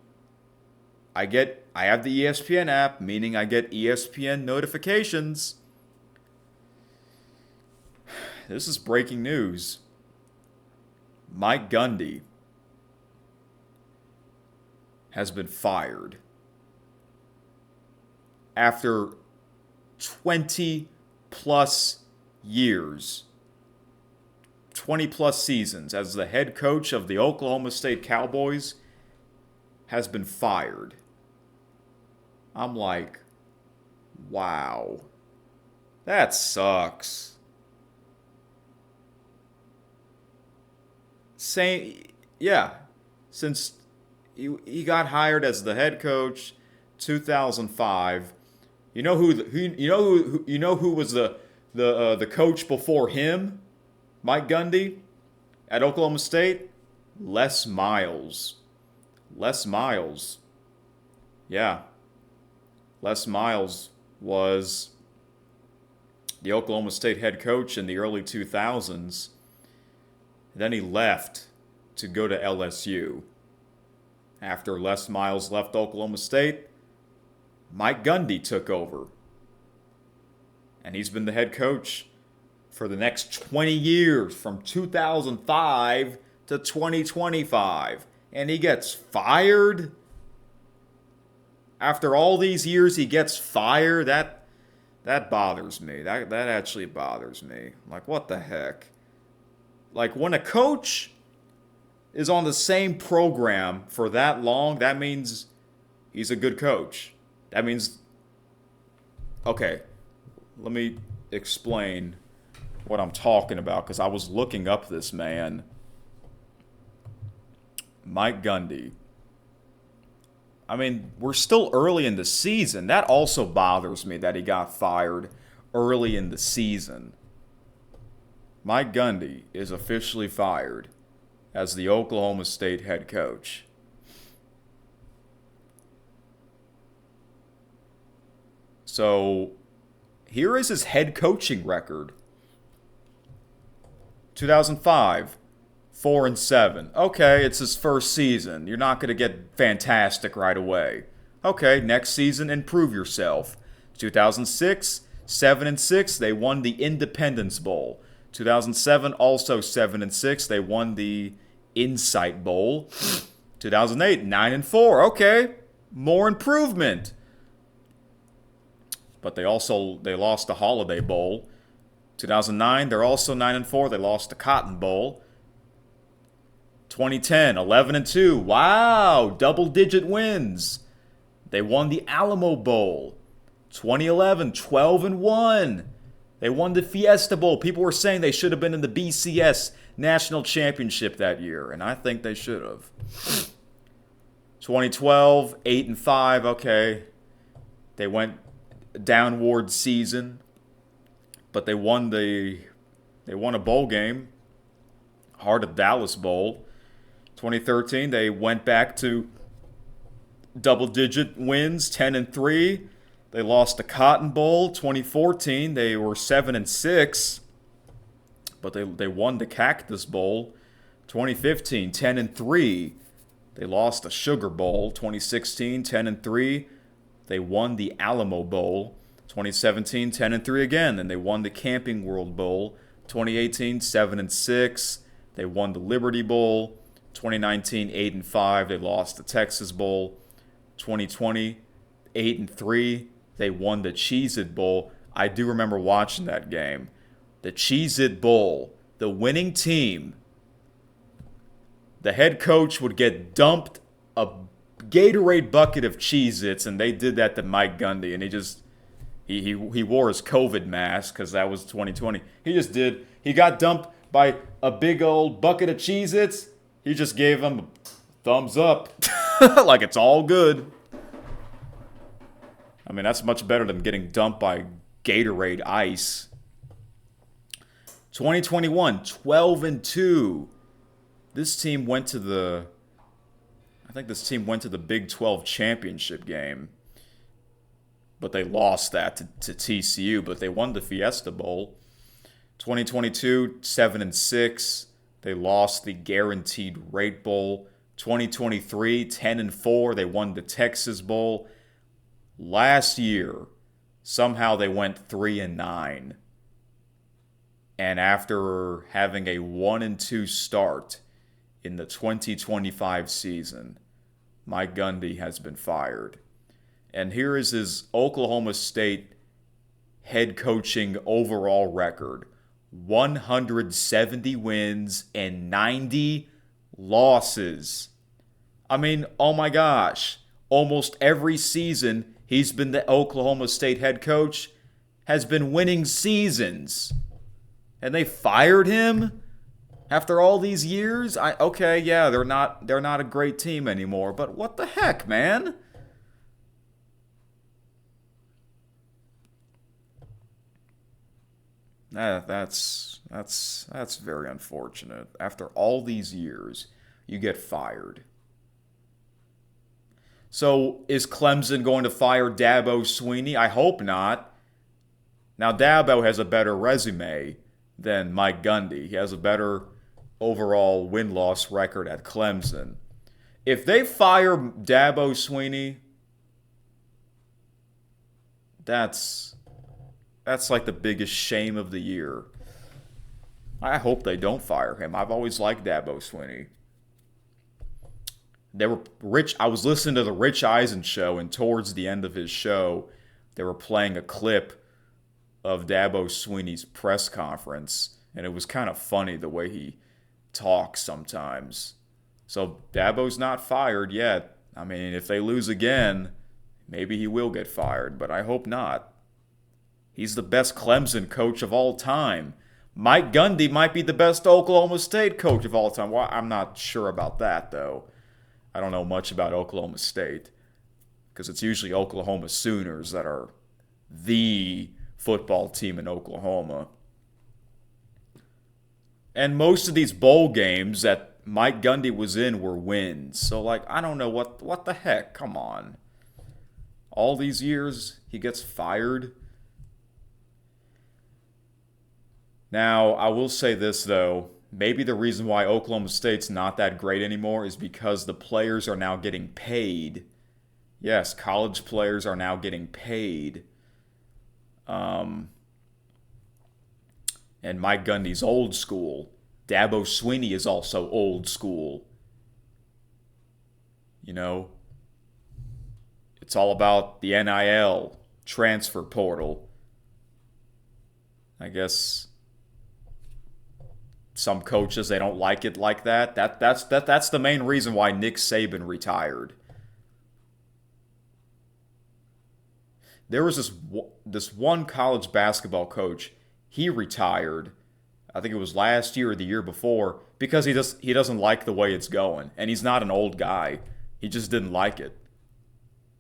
I have the ESPN app, meaning I get ESPN notifications. This is breaking news. Mike Gundy has been fired after 20 plus years, 20 plus seasons as the head coach of the Oklahoma State Cowboys, has been fired. I'm like, wow, that sucks. Since he got hired as the head coach 2005. You know who was the coach before him? Mike Gundy at Oklahoma State? Les Miles. Yeah. Les Miles was the Oklahoma State head coach in the early 2000s. Then he left to go to LSU. After Les Miles left Oklahoma State, Mike Gundy took over. And he's been the head coach for the next 20 years, from 2005 to 2025. And he gets fired? After all these years, he gets fired? That bothers me. That actually bothers me. Like, what the heck? Like, when a coach is on the same program for that long, that means he's a good coach. That means, okay, let me explain what I'm talking about, because I was looking up this man, Mike Gundy. I mean, we're still early in the season. That also bothers me that he got fired early in the season. Mike Gundy is officially fired as the Oklahoma State head coach. So, here is his head coaching record. 2005, 4-7. Okay, it's his first season. You're not going to get fantastic right away. Okay, next season, improve yourself. 2006, 7-6. They won the Independence Bowl. 2007, also 7-6. They won the Insight Bowl. 2008, 9-4. Okay, more improvement. But they lost the Holiday Bowl. 2009, they're also 9-4. They lost the Cotton Bowl. 2010, 11-2. Wow, double-digit wins. They won the Alamo Bowl. 2011, 12-1. They won the Fiesta Bowl. People were saying they should have been in the BCS National Championship that year, and I think they should have. 2012, 8-5. Okay, they went downward season, but they won a bowl game, Heart of Dallas Bowl. 2013, they went back to double-digit wins, 10-3. They lost the Cotton Bowl. 2014, they were 7-6, but they won the Cactus Bowl. 2015, 10-3. They lost the Sugar Bowl. 2016, 10-3. They won the Alamo Bowl. 2017, 10-3 again, and they won the Camping World Bowl. 2018, 7-6. They won the Liberty Bowl. 2019, 8-5. They lost the Texas Bowl. 2020, 8-3. They won the Cheez-It Bowl. I do remember watching that game. The Cheez-It Bowl, the winning team. The head coach would get dumped a Gatorade bucket of Cheez-Its, and they did that to Mike Gundy, and he wore his COVID mask because that was 2020. He got dumped by a big old bucket of Cheez-Its. He just gave him a thumbs up. Like it's all good. I mean, that's much better than getting dumped by Gatorade ice. 2021, 12-2. This team went to the Big 12 championship game. But they lost that to TCU, but they won the Fiesta Bowl. 2022, 7-6. They lost the Guaranteed Rate Bowl. 2023, 10-4. They won the Texas Bowl. Last year, somehow they went 3-9. And after having a 1-2 start in the 2025 season, Mike Gundy has been fired. And here is his Oklahoma State head coaching overall record. 170 wins and 90 losses. I mean, oh my gosh. Almost every season he's been the Oklahoma State head coach has been winning seasons. And they fired him after all these years? They're not a great team anymore, but what the heck, man? That's very unfortunate. After all these years, you get fired. So is Clemson going to fire Dabo Swinney? I hope not. Now, Dabo has a better resume than Mike Gundy. He has a better overall win-loss record at Clemson. If they fire Dabo Swinney, that's like the biggest shame of the year. I hope they don't fire him. I've always liked Dabo Swinney. I was listening to the Rich Eisen show, and towards the end of his show, they were playing a clip of Dabo Swinney's press conference, and it was kind of funny the way he talks sometimes. So Dabo's not fired yet. I mean, if they lose again, maybe he will get fired, but I hope not. He's the best Clemson coach of all time. Mike Gundy might be the best Oklahoma State coach of all time. Well, I'm not sure about that, though. I don't know much about Oklahoma State because it's usually Oklahoma Sooners that are the football team in Oklahoma. And most of these bowl games that Mike Gundy was in were wins. So, I don't know what the heck. Come on. All these years, he gets fired. Now, I will say this, though. Maybe the reason why Oklahoma State's not that great anymore is because the players are now getting paid. Yes, college players are now getting paid. And Mike Gundy's old school. Dabo Swinney is also old school. You know, it's all about the NIL, transfer portal. I guess some coaches, they don't like it like that. That's the main reason why Nick Saban retired. There was this one college basketball coach. He retired. I think it was last year or the year before because he doesn't like the way it's going. And he's not an old guy. He just didn't like it.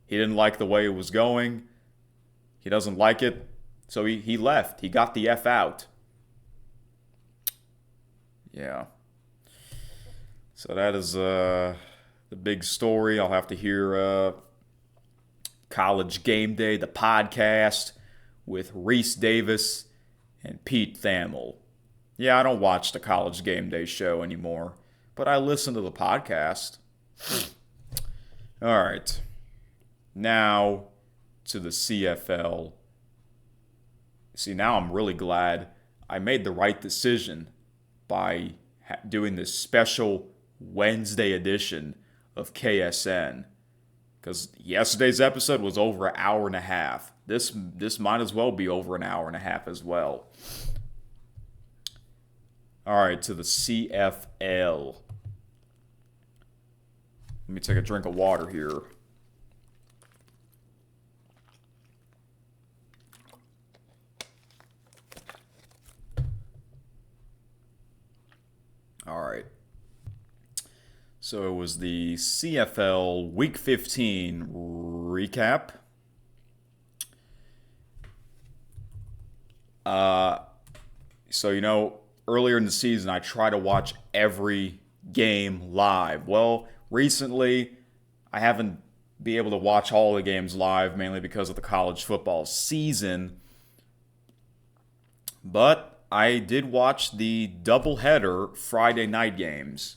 He didn't like the way it was going. He doesn't like it. So he left. He got the F out. Yeah. So that is the big story. I'll have to hear College Game Day, the podcast with Reese Davis and Pete Thamel. Yeah, I don't watch the College Game Day show anymore, but I listen to the podcast. All right. Now to the CFL. See, now I'm really glad I made the right decision by doing this special Wednesday edition of KSN. Because yesterday's episode was over an hour and a half. This might as well be over an hour and a half as well. All right, to the CFL. Let me take a drink of water here. All right. So it was the CFL Week 15 recap. So, earlier in the season, I try to watch every game live. Well, recently, I haven't been able to watch all the games live, mainly because of the college football season. But I did watch the doubleheader Friday night games,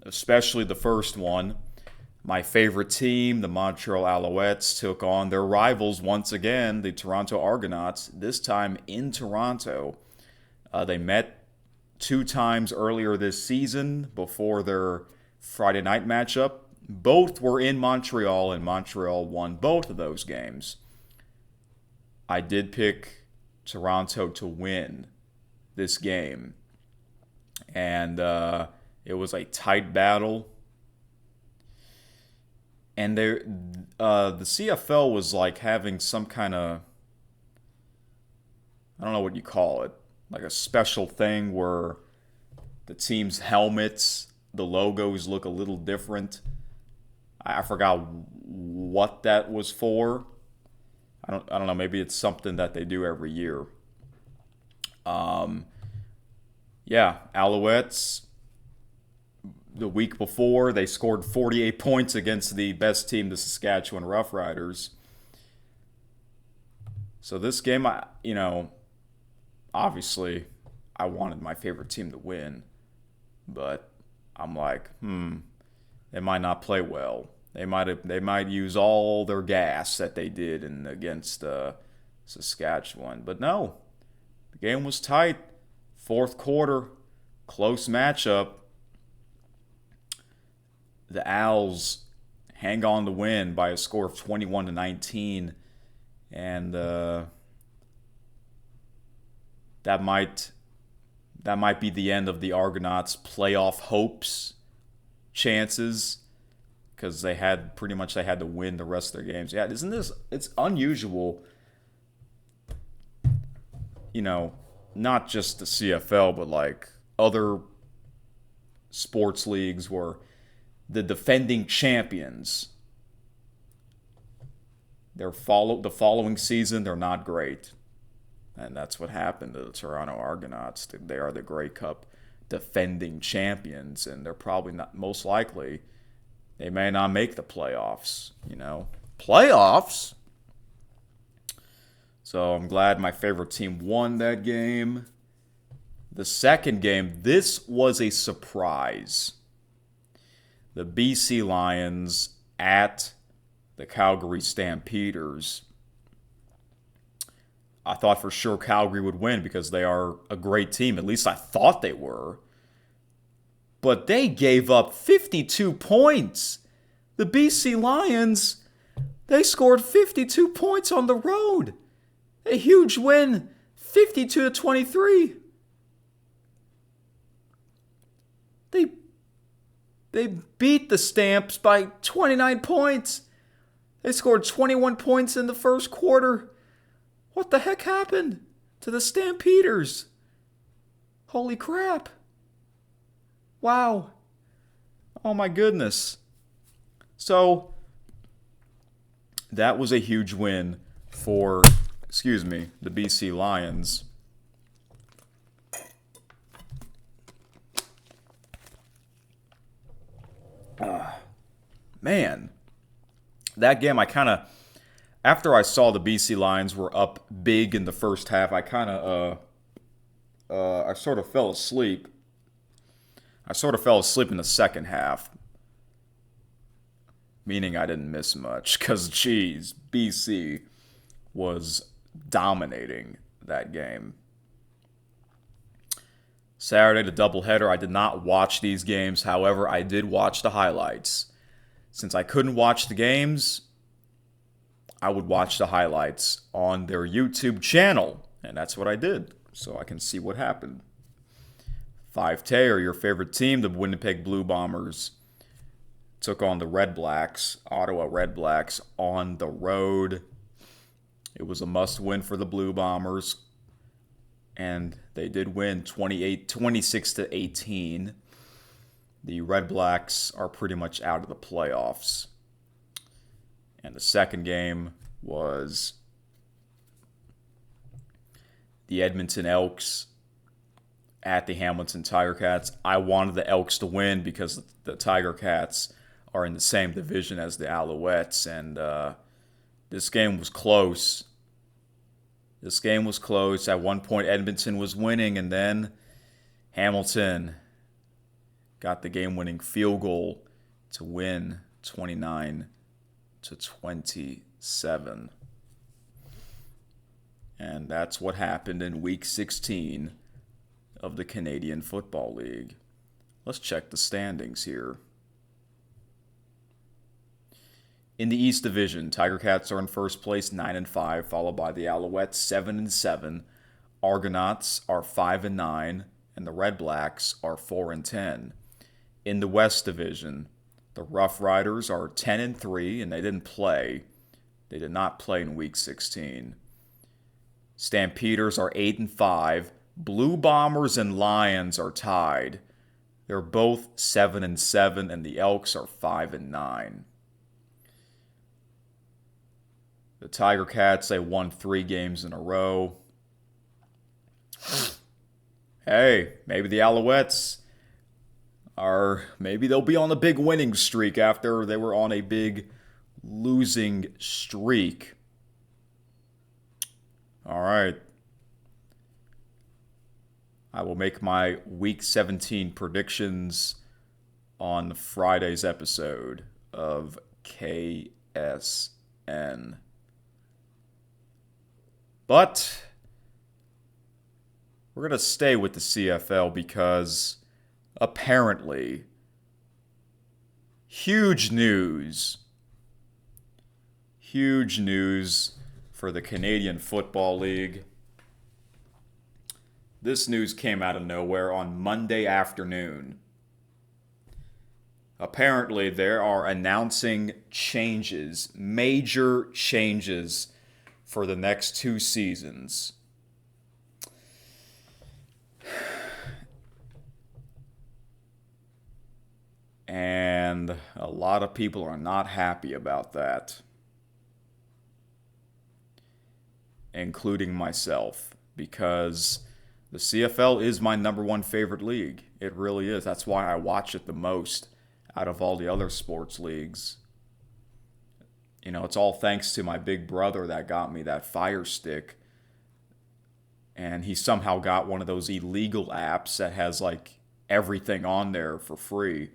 especially the first one. My favorite team, the Montreal Alouettes, took on their rivals once again, the Toronto Argonauts, this time in Toronto. They met 2 times earlier this season before their Friday night matchup. Both were in Montreal, and Montreal won both of those games. I did pick Toronto to win this game, and it was a tight battle. And the CFL was like having some kind of, I don't know what you call it, like a special thing where the team's helmets, the logos look a little different. I forgot what that was for. I don't know. Maybe it's something that they do every year. Alouettes. The week before, they scored 48 points against the best team, the Saskatchewan Roughriders. So this game, obviously, I wanted my favorite team to win. But I'm like, they might not play well. They might use all their gas that they did against Saskatchewan. But no, the game was tight. Fourth quarter, close matchup. The Owls hang on to win by a score of 21-19, and that might be the end of the Argonauts' playoff hopes, chances, because they had to win the rest of their games. Yeah, isn't this? It's unusual. Not just the CFL, but like other sports leagues where the defending champions, the following season, they're not great. And that's what happened to the Toronto Argonauts. They are the Grey Cup defending champions, and they're probably not, most likely, they may not make the playoffs, Playoffs? So I'm glad my favorite team won that game. The second game, this was a surprise. The BC Lions at the Calgary Stampeders. I thought for sure Calgary would win because they are a great team. At least I thought they were. But they gave up 52 points. The BC Lions, they scored 52 points on the road. A huge win, 52-23. They beat the Stamps by 29 points. They scored 21 points in the first quarter. What the heck happened to the Stampeders? Holy crap. Wow. Oh my goodness. So, that was a huge win for, the BC Lions. Man, that game after I saw the BC Lions were up big in the first half, I sort of fell asleep. I sort of fell asleep in the second half, meaning I didn't miss much, because, BC was dominating that game. Saturday, the doubleheader, I did not watch these games. However, I did watch the highlights. Since I couldn't watch the games, I would watch the highlights on their YouTube channel. And that's what I did, so I can see what happened. 5Tay are your favorite team, the Winnipeg Blue Bombers. took on the Red Blacks, Ottawa Red Blacks, on the road. It was a must-win for the Blue Bombers, and they did win 26-18. The Red Blacks are pretty much out of the playoffs. And the second game was the Edmonton Elks at the Hamilton Tiger Cats. I wanted the Elks to win because the Tiger Cats are in the same division as the Alouettes, and this game was close. This game was close. At one point, Edmonton was winning, and then Hamilton got the game-winning field goal to win 29-27. And that's what happened in Week 16 of the Canadian Football League. Let's check the standings here. In the East Division, Tiger Cats are in first place, 9-5, followed by the Alouettes, 7-7. Argonauts are 5-9, and the Red Blacks are 4-10. In the West Division, the Rough Riders are 10-3, and they didn't play. They did not play in Week 16. Stampeders are 8-5. Blue Bombers and Lions are tied. They're both 7-7, and the Elks are 5-9. The Tiger Cats, they won 3 games in a row. Hey, maybe the Alouettes maybe they'll be on a big winning streak after they were on a big losing streak. All right. I will make my Week 17 predictions on Friday's episode of KSN. But we're going to stay with the CFL because apparently huge news for the Canadian Football League. This news came out of nowhere on Monday afternoon. Apparently, they are announcing changes, major changes for the next 2 seasons. And a lot of people are not happy about that, including myself, because the CFL is my number 1 favorite league. It really is. That's why I watch it the most out of all the other sports leagues. You know, it's all thanks to my big brother that got me that Fire Stick. And he somehow got one of those illegal apps that has like everything on there for free.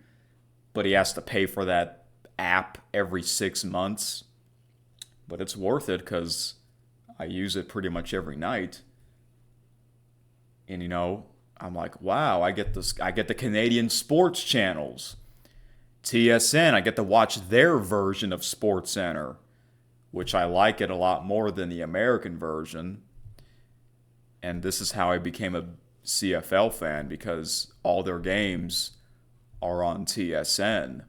But he has to pay for that app every 6 months. But it's worth it because I use it pretty much every night. And, you know, I'm like, wow, I get the Canadian sports channels. TSN, I get to watch their version of SportsCenter, which I like it a lot more than the American version. And this is how I became a CFL fan, because all their games are on TSN.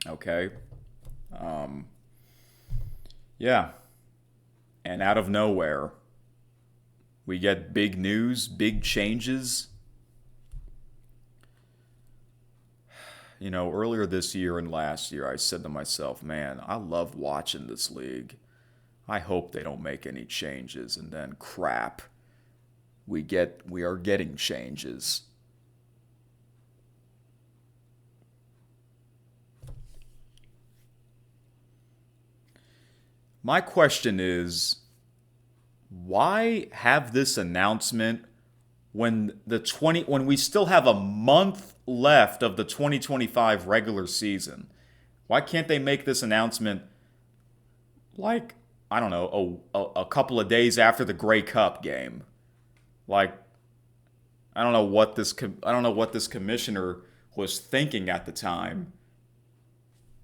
Okay? Yeah. And out of nowhere, we get big news, big changes. You know, earlier this year and last year, I said to myself, man, I love watching this league. I hope they don't make any changes. And then crap, we are getting changes. My question is, why have this announcement when we still have a month left of the 2025 regular season? Why can't they make this announcement like, I don't know, a couple of days after the Grey Cup game? Like, I don't know what this commissioner was thinking at the time.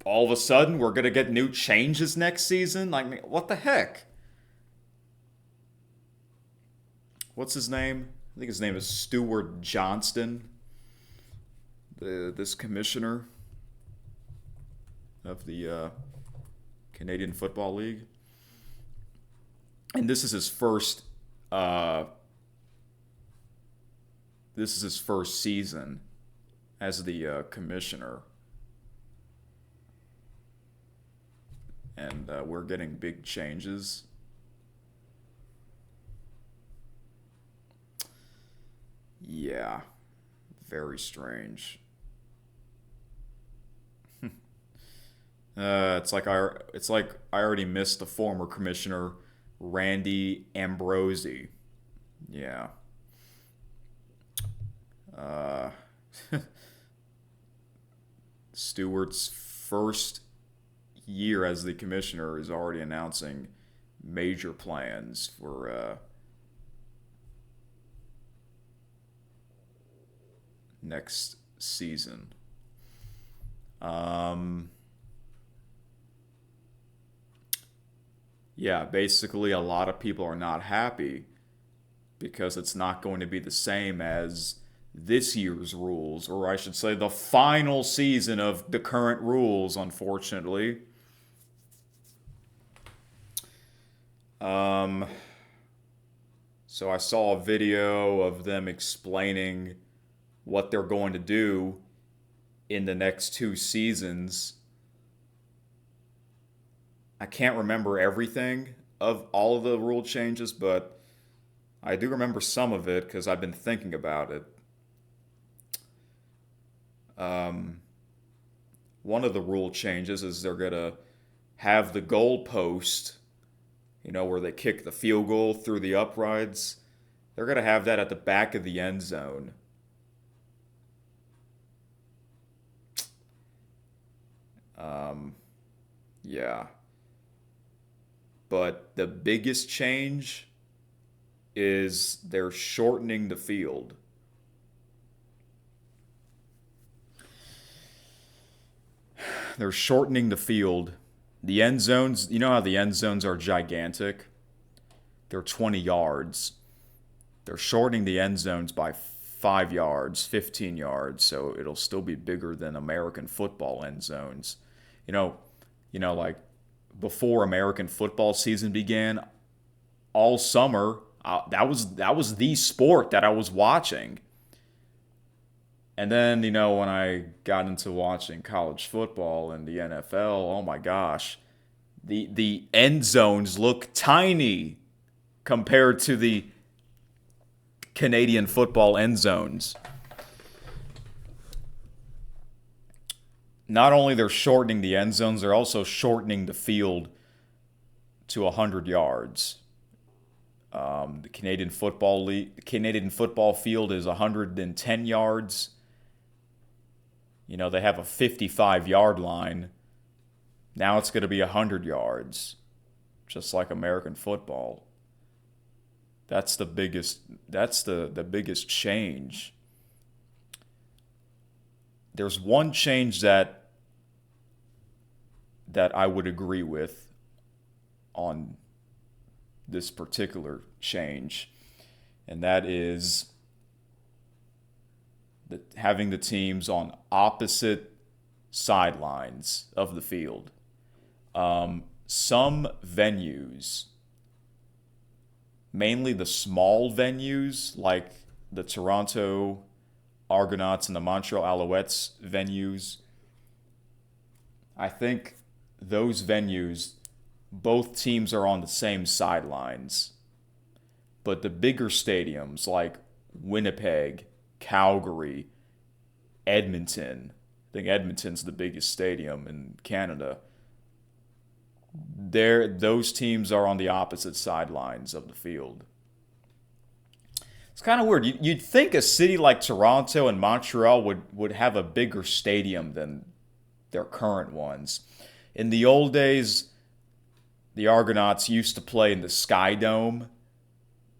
All of a sudden, we're going to get new changes next season? Like, what the heck? What's his name? I think his name is Stewart Johnston, this commissioner. of the Canadian Football League. And this is his first season as the commissioner. And we're getting big changes. Yeah, very strange. It's like I already missed the former commissioner, Randy Ambrosi. Yeah. Uh, Stewart's first year as the commissioner is already announcing major plans for next season. Yeah, basically a lot of people are not happy because it's not going to be the same as this year's rules, or I should say the final season of the current rules, unfortunately. So I saw a video of them explaining what they're going to do in the next 2 seasons. I can't remember everything of all of the rule changes, but I do remember some of it because I've been thinking about it. One of the rule changes is they're going to have the goal post, where they kick the field goal through the uprights. They're going to have that at the back of the end zone. Yeah. But the biggest change is they're shortening the field. They're shortening the field. The end zones, you know how the end zones are gigantic? They're 20 yards. They're shortening the end zones by 5 yards, 15 yards, so it'll still be bigger than American football end zones. Like before American football season began, all summer, that was the sport that I was watching. And then, when I got into watching college football and the NFL, oh my gosh, the end zones look tiny compared to the Canadian football end zones. Not only they're shortening the end zones, they're also shortening the field to 100 yards. The Canadian football field is 110 yards. They have a 55-yard line. Now it's going to be 100 yards, just like American football. That's the biggest change. There's one change that I would agree with on this particular change, and that is having the teams on opposite sidelines of the field. Some venues, mainly the small venues like the Toronto Argonauts and the Montreal Alouettes venues, I think those venues, both teams are on the same sidelines. But the bigger stadiums like Winnipeg, Calgary, Edmonton, I think Edmonton's the biggest stadium in Canada, those teams are on the opposite sidelines of the field. It's kind of weird. You'd think a city like Toronto and Montreal would have a bigger stadium than their current ones. In the old days, the Argonauts used to play in the Sky Dome,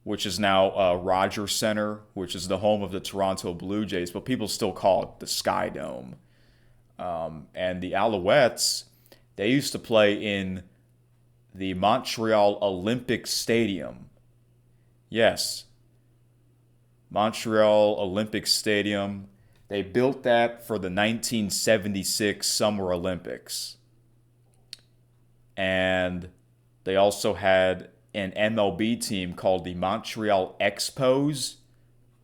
which is now Rogers Center, which is the home of the Toronto Blue Jays, but people still call it the Sky Dome. And the Alouettes, they used to play in the Montreal Olympic Stadium. Yes, Montreal Olympic Stadium. They built that for the 1976 Summer Olympics. and they also had an MLB team called the Montreal Expos,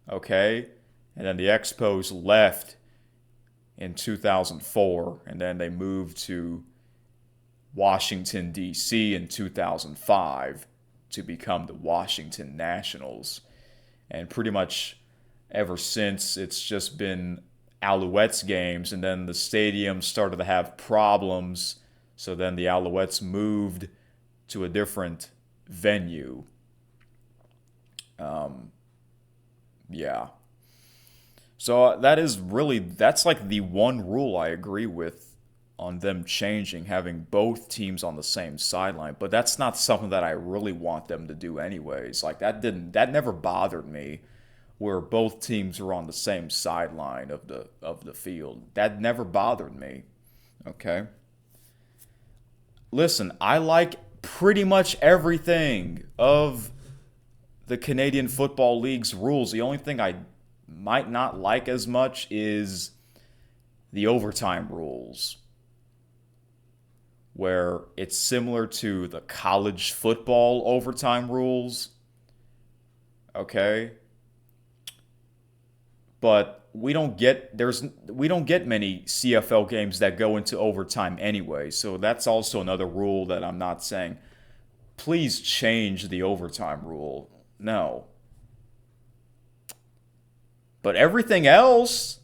okay? And then the Expos left in 2004, and then they moved to Washington, D.C. in 2005 to become the Washington Nationals. And pretty much ever since, it's just been Alouettes games, and then the stadium started to have problems, so then the Alouettes moved to a different venue. Yeah. So that's like the one rule I agree with on them changing, having both teams on the same sideline. But that's not something that I really want them to do anyways. Like that never bothered me, where both teams were on the same sideline of the field. That never bothered me. Okay. Listen, I like pretty much everything of the Canadian Football League's rules. The only thing I might not like as much is the overtime rules, where it's similar to the college football overtime rules. Okay? But we don't get many CFL games that go into overtime anyway. So that's also another rule that I'm not saying, please change the overtime rule. No. But everything else,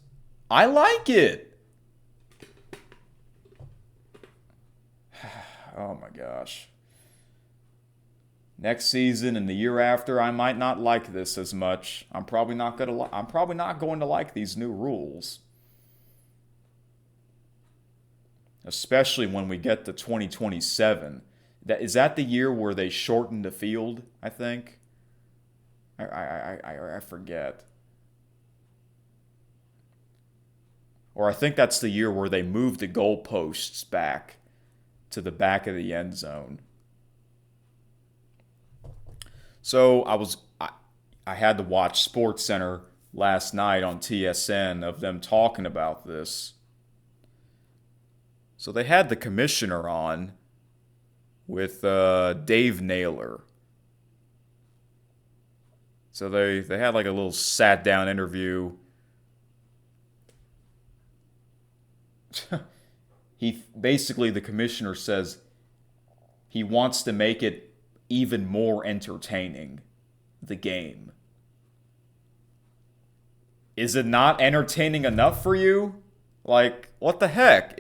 I like it. Oh my gosh. Next season and the year after, I might not like this as much. I'm probably not going to like these new rules. Especially when we get to 2027. Is that the year where they shortened the field, I think? I forget. Or I think that's the year where they moved the goalposts back to the back of the end zone. So I had to watch SportsCenter last night on TSN of them talking about this. So they had the commissioner on with Dave Naylor. So they had like a little sat down interview. The commissioner says he wants to make it even more entertaining, the game. Is it not entertaining enough for you? Like, what the heck?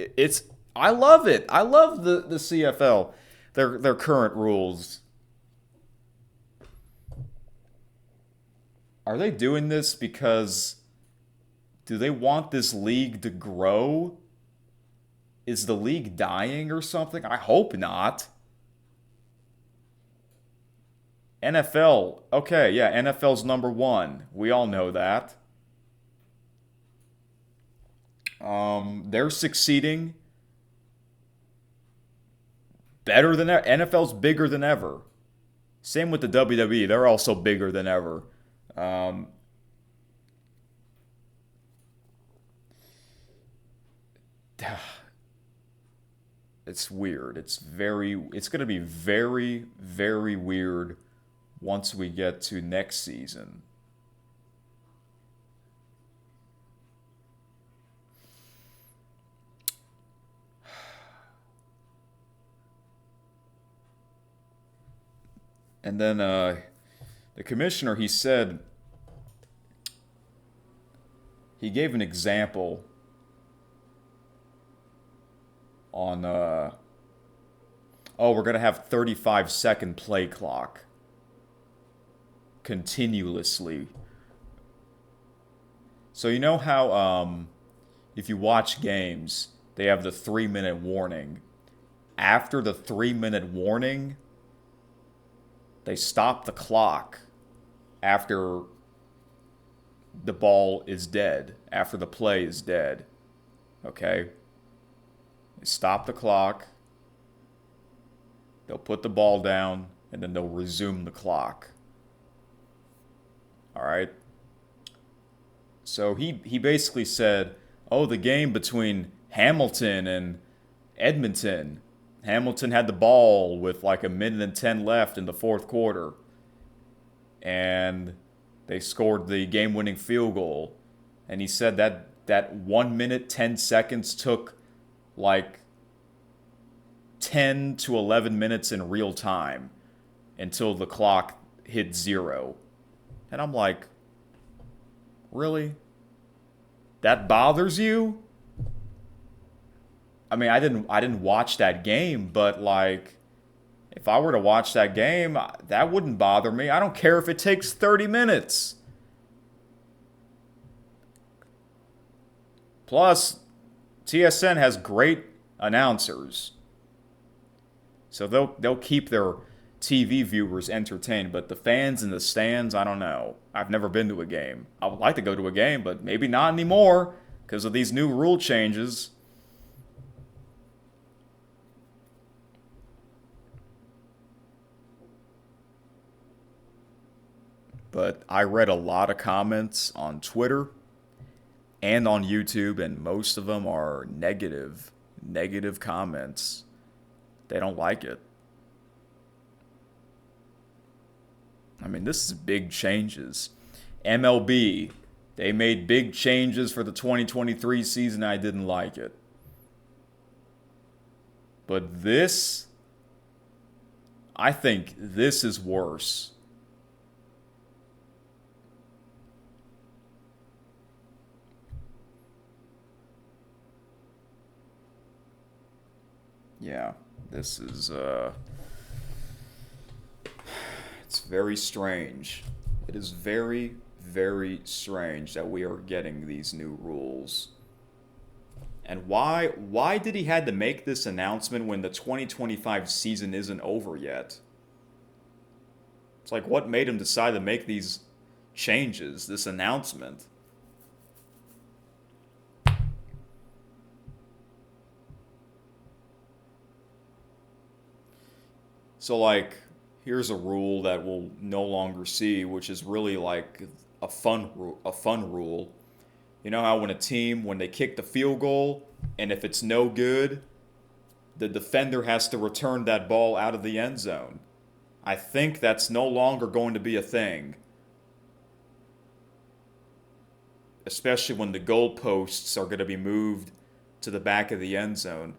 I love it. I love the CFL, their current rules. Are they doing this because do they want this league to grow? Is the league dying or something? I hope not. NFL. Okay, yeah, NFL's number one. We all know that. They're succeeding better than ever. NFL's bigger than ever. Same with the WWE. They're also bigger than ever. It's weird. It's going to be very, very weird once we get to next season. And then the commissioner, he gave an example on, we're going to have 35-second play clock continuously. So you know how if you watch games, they have the 3-minute warning. After the 3-minute warning, they stop the clock after the ball is dead, after the play is dead. Okay? They stop the clock, they'll put the ball down, and then they'll resume the clock. Alright? So he basically said, the game between Hamilton and Edmonton, Hamilton had the ball with like a minute and 10 left in the fourth quarter. And they scored the game-winning field goal. And he said that 1 minute, 10 seconds took like 10 to 11 minutes in real time until the clock hit 0. And I'm like, really? That bothers you? I mean, I didn't watch that game, but like if I were to watch that game, that wouldn't bother me. I don't care if it takes 30 minutes. Plus, TSN has great announcers. So they'll keep their TV viewers entertained, but the fans in the stands, I don't know. I've never been to a game. I would like to go to a game, but maybe not anymore because of these new rule changes. But I read a lot of comments on Twitter and on YouTube, and most of them are negative comments. They don't like it. I mean, this is big changes. MLB, they made big changes for the 2023 season. I didn't like it. But this, I think this is worse. Yeah, this is, it's very strange. It is very, very strange that we are getting these new rules. And why did he had to make this announcement when the 2025 season isn't over yet? It's like, what made him decide to make these changes, this announcement? So, like, here's a rule that we'll no longer see, which is really like a fun rule. You know how when they kick the field goal, and if it's no good, the defender has to return that ball out of the end zone. I think that's no longer going to be a thing. Especially when the goalposts are going to be moved to the back of the end zone.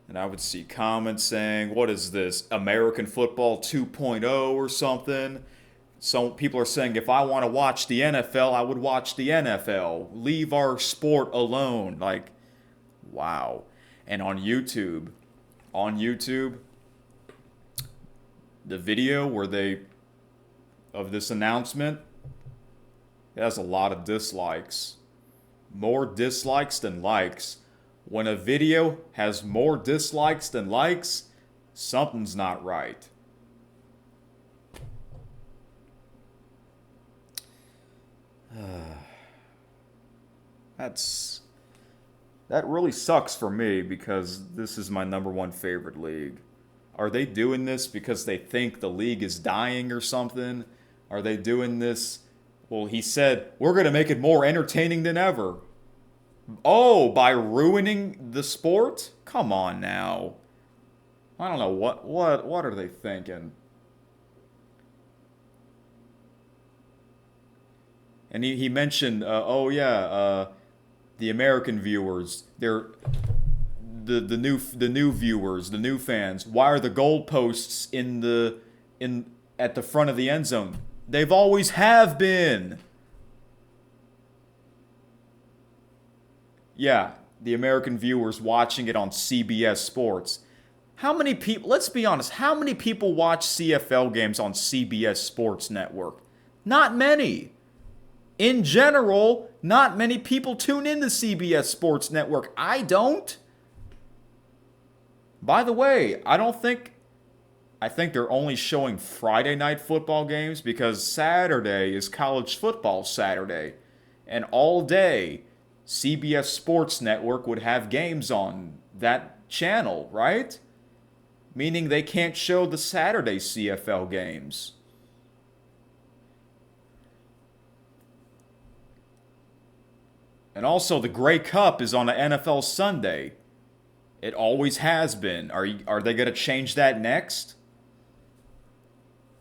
And I would see comments saying, what is this, American football 2.0 or something? Some people are saying, if I want to watch the NFL, I would watch the NFL. Leave our sport alone. Like, wow. And on YouTube, the video of this announcement, it has a lot of dislikes. More dislikes than likes. When a video has more dislikes than likes, something's not right. That really sucks for me because this is my number one favorite league. Are they doing this because they think the league is dying or something? Are they doing this? Well, he said, we're going to make it more entertaining than ever. Oh, by ruining the sport? Come on now. I don't know what are they thinking? And he mentioned, the American viewers, they're the new viewers, the new fans. Why are the goalposts at the front of the end zone? They've always have been. Yeah, the American viewers watching it on CBS Sports. How many people, let's be honest, how many people watch CFL games on CBS Sports Network? Not many. In general, not many people tune in to CBS Sports Network. I don't. By the way, I think they're only showing Friday night football games because Saturday is college football Saturday. And all day, CBS Sports Network would have games on that channel, right? Meaning they can't show the Saturday CFL games. And also, the Grey Cup is on the NFL Sunday. It always has been. Are they going to change that next?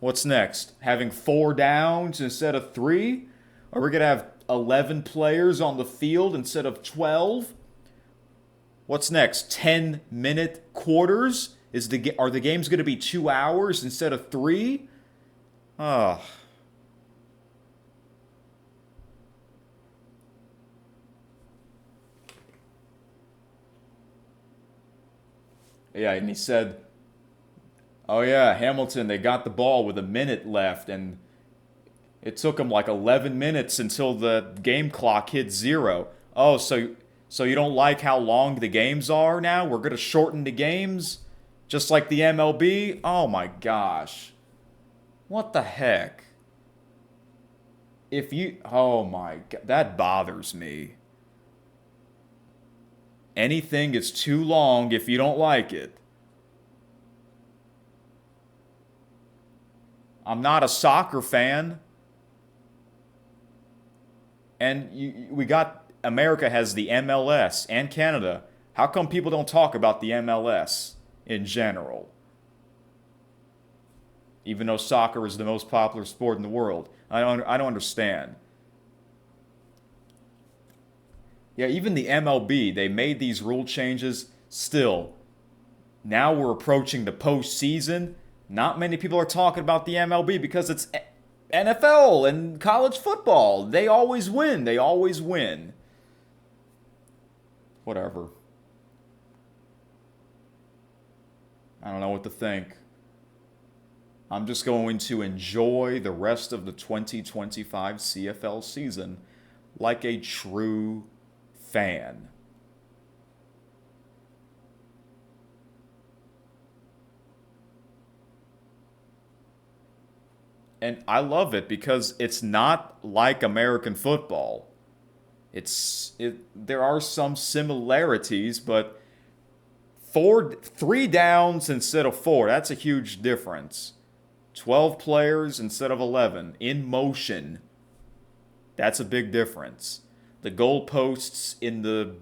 What's next? Having 4 downs instead of 3? Are we going to have 11 players on the field instead of 12? What's next? 10-minute quarters? Are the games going to be 2 hours instead of 3? Oh. Yeah, and he said, oh yeah, Hamilton, they got the ball with a minute left, and it took them like 11 minutes until the game clock hit 0. Oh, so you don't like how long the games are now? We're going to shorten the games? Just like the MLB? Oh my gosh. What the heck? Oh my God, that bothers me. Anything is too long if you don't like it. I'm not a soccer fan. And America has the MLS and Canada. How come people don't talk about the MLS in general? Even though soccer is the most popular sport in the world. I don't understand. Yeah, even the MLB, they made these rule changes. Still, now we're approaching the postseason. Not many people are talking about the MLB because it's NFL and college football. They always win. They always win. Whatever. I don't know what to think. I'm just going to enjoy the rest of the 2025 CFL season like a true fan. And I love it because it's not like American football. There are some similarities, but 3 downs instead of 4, that's a huge difference. 12 players instead of 11 in motion. That's a big difference. The goalposts in the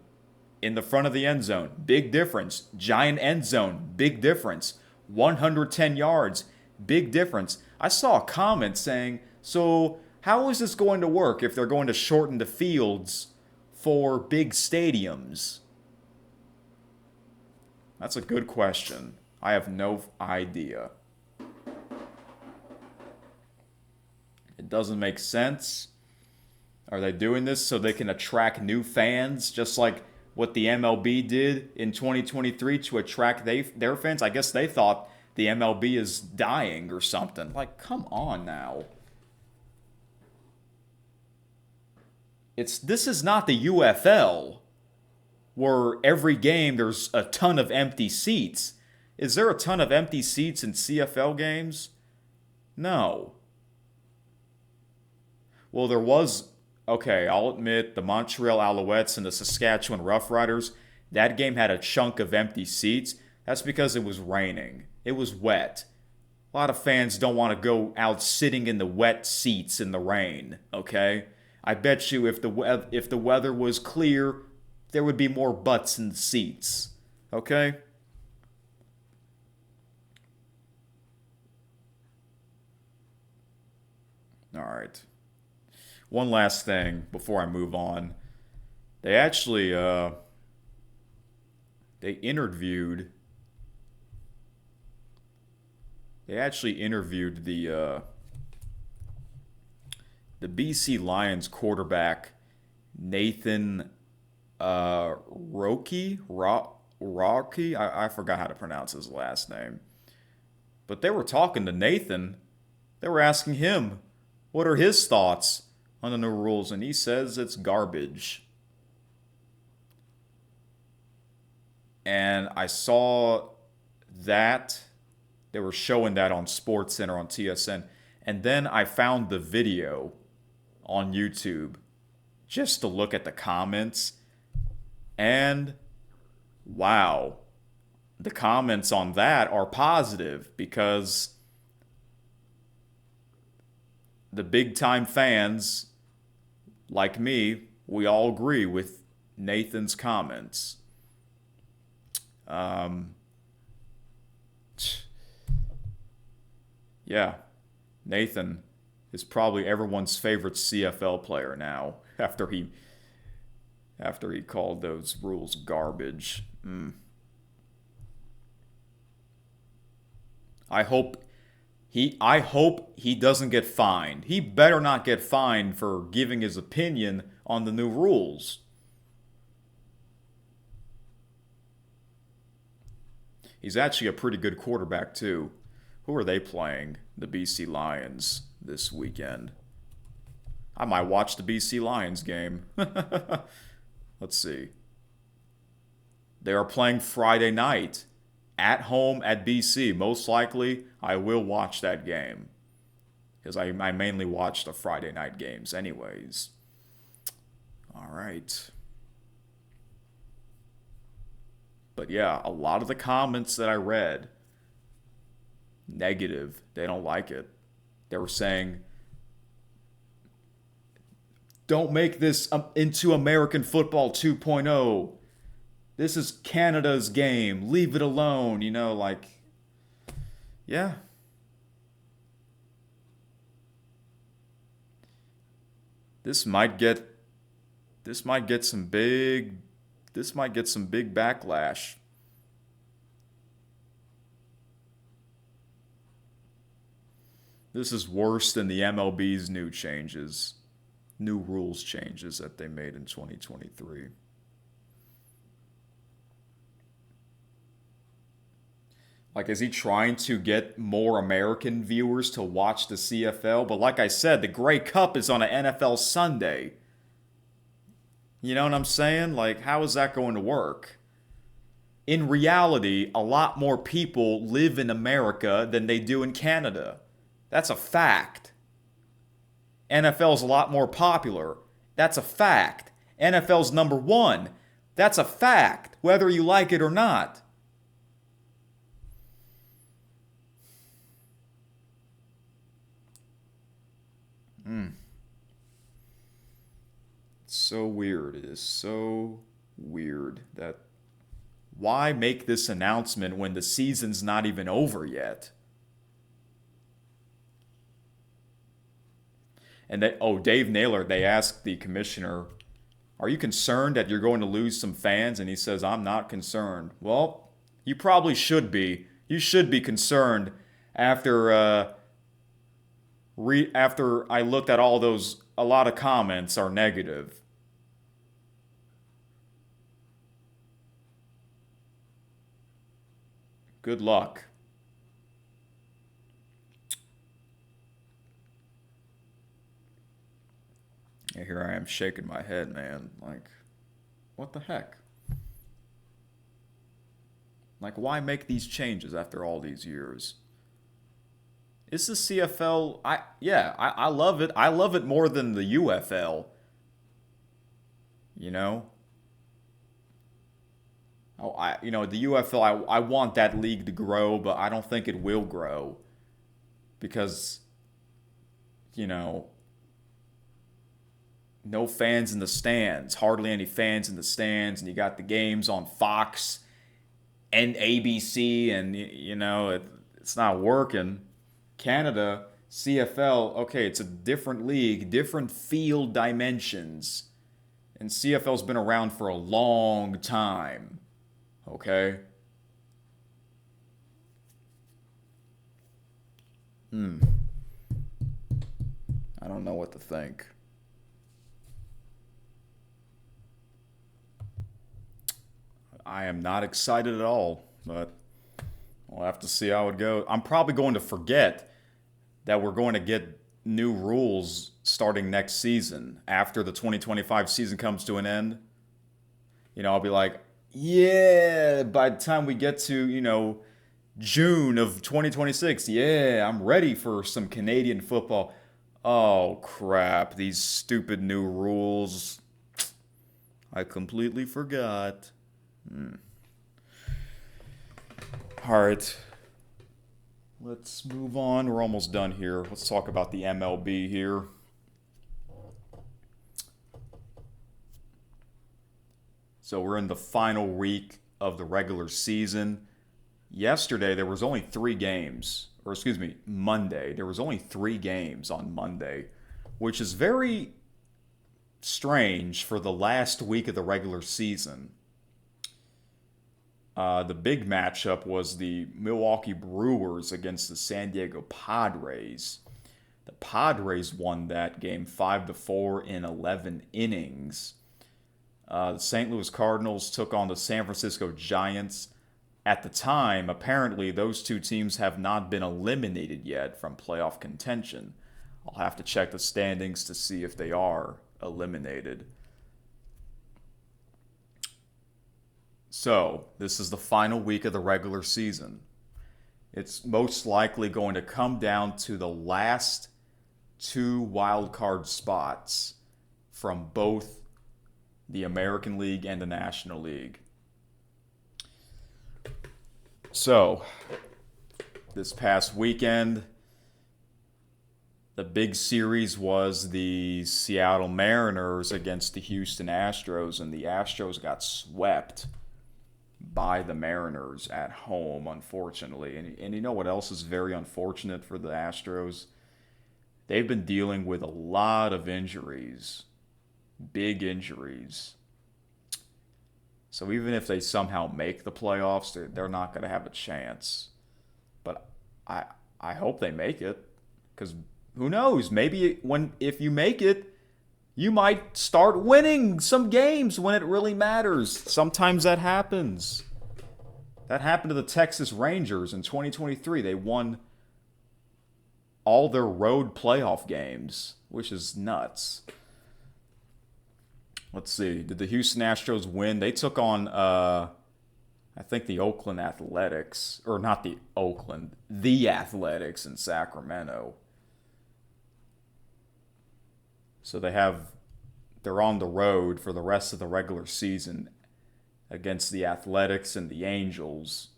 front of the end zone, big difference. Giant end zone, big difference. 110 yards, big difference. I saw a comment saying, so how is this going to work if they're going to shorten the fields for big stadiums? That's a good question. I have no idea. It doesn't make sense. Are they doing this so they can attract new fans, just like what the MLB did in 2023 to attract their fans? I guess they thought the MLB is dying or something. Like, come on now. This is not the UFL, where every game there's a ton of empty seats. Is there a ton of empty seats in CFL games? No. Well, there was. Okay, I'll admit, the Montreal Alouettes and the Saskatchewan Roughriders, that game had a chunk of empty seats. That's because it was raining. It was wet. A lot of fans don't want to go out sitting in the wet seats in the rain, okay? I bet you if the weather was clear, there would be more butts in the seats, okay? All right. One last thing before I move on. They actually they interviewed the BC Lions quarterback Nathan Rocky. I forgot how to pronounce his last name. But they were talking to Nathan. They were asking him what are his thoughts on the new rules, and he says it's garbage. And I saw that they were showing that on SportsCenter on TSN, and then I found the video on YouTube just to look at the comments, and wow, the comments on that are positive because the big time fans like me, we all agree with Nathan's comments. Yeah, Nathan is probably everyone's favorite CFL player now after he called those rules garbage. I hope he doesn't get fined. He better not get fined for giving his opinion on the new rules. He's actually a pretty good quarterback too. Who are they playing? The BC Lions this weekend. I might watch the BC Lions game. Let's see. They are playing Friday night at home at BC. Most likely, I will watch that game. Because I mainly watch the Friday night games anyways. All right. But yeah, a lot of the comments that I read, negative. They don't like it. They were saying, don't make this into American football 2.0. This is Canada's game. Leave it alone. Yeah. This might get some big backlash. This is worse than the MLB's new rules changes that they made in 2023. Like, is he trying to get more American viewers to watch the CFL? But like I said, the Grey Cup is on an NFL Sunday. You know what I'm saying? Like, how is that going to work? In reality, a lot more people live in America than they do in Canada. That's a fact. NFL's a lot more popular. That's a fact. NFL's number one. That's a fact, whether you like it or not. It's so weird. It is so weird that why make this announcement when the season's not even over yet? And Dave Naylor, they asked the commissioner, are you concerned that you're going to lose some fans? And he says, I'm not concerned. Well, you probably should be. You should be concerned after I looked at all those, a lot of comments are negative. Good luck. And here I am shaking my head, man. Like, what the heck? Like, why make these changes after all these years? Is the CFL? I love it. I love it more than the UFL. You know. The UFL. I want that league to grow, but I don't think it will grow because, no fans in the stands, hardly any fans in the stands, and you got the games on Fox and ABC, and it's not working. Canada, CFL, okay, it's a different league, different field dimensions. And CFL's been around for a long time. Okay? I don't know what to think. I am not excited at all, but we'll have to see how it goes. I'm probably going to forget that we're going to get new rules starting next season after the 2025 season comes to an end. I'll be like, yeah, by the time we get to, June of 2026, yeah, I'm ready for some Canadian football. Oh, crap, these stupid new rules. I completely forgot. All right. Let's move on. We're almost done here. Let's talk about the MLB here. So we're in the final week of the regular season. Yesterday, there was only 3 games. Or excuse me, Monday. There was only 3 games on Monday, which is very strange for the last week of the regular season. The big matchup was the Milwaukee Brewers against the San Diego Padres. The Padres won that game 5-4 in 11 innings. The St. Louis Cardinals took on the San Francisco Giants. At the time, apparently, those 2 teams have not been eliminated yet from playoff contention. I'll have to check the standings to see if they are eliminated. So, this is the final week of the regular season. It's most likely going to come down to the last 2 wild card spots from both the American League and the National League. So, this past weekend, the big series was the Seattle Mariners against the Houston Astros, and the Astros got swept by the Mariners at home, unfortunately. And you know what else is very unfortunate for the Astros? They've been dealing with a lot of injuries, big injuries. So even if they somehow make the playoffs, they're not going to have a chance. But I hope they make it, because who knows? Maybe if you make it, you might start winning some games when it really matters. Sometimes that happens. That happened to the Texas Rangers in 2023. They won all their road playoff games, which is nuts. Let's see. Did the Houston Astros win? They took on, I think, the Oakland Athletics. Or not the Oakland. The Athletics in Sacramento. So they're on the road for the rest of the regular season against the Athletics and the Angels.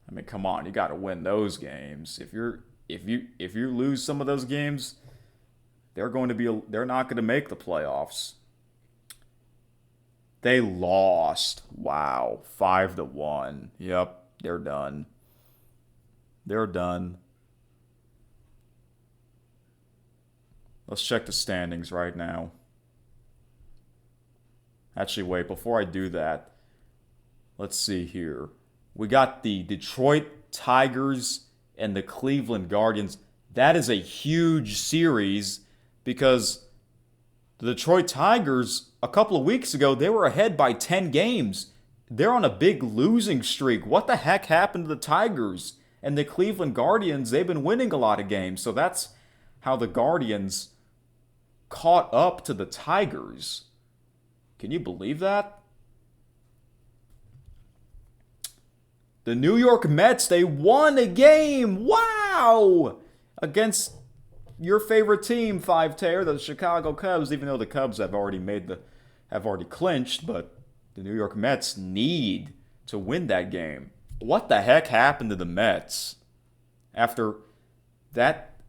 I mean, come on, you got to win those games. If you lose some of those games, they're not going to make the playoffs. They lost. Wow, 5-1. Yep, they're done. They're done. Let's check the standings right now. Actually, wait, before I do that, let's see here. We got the Detroit Tigers and the Cleveland Guardians. That is a huge series because the Detroit Tigers, a couple of weeks ago, they were ahead by 10 games. They're on a big losing streak. What the heck happened to the Tigers? And the Cleveland Guardians, they've been winning a lot of games. So that's how the Guardians caught up to the Tigers. Can you believe that? The New York Mets, they won a game. Wow! Against your favorite team, 5-tear, the Chicago Cubs, even though the Cubs have already clinched, but the New York Mets need to win that game. What the heck happened to the Mets? After that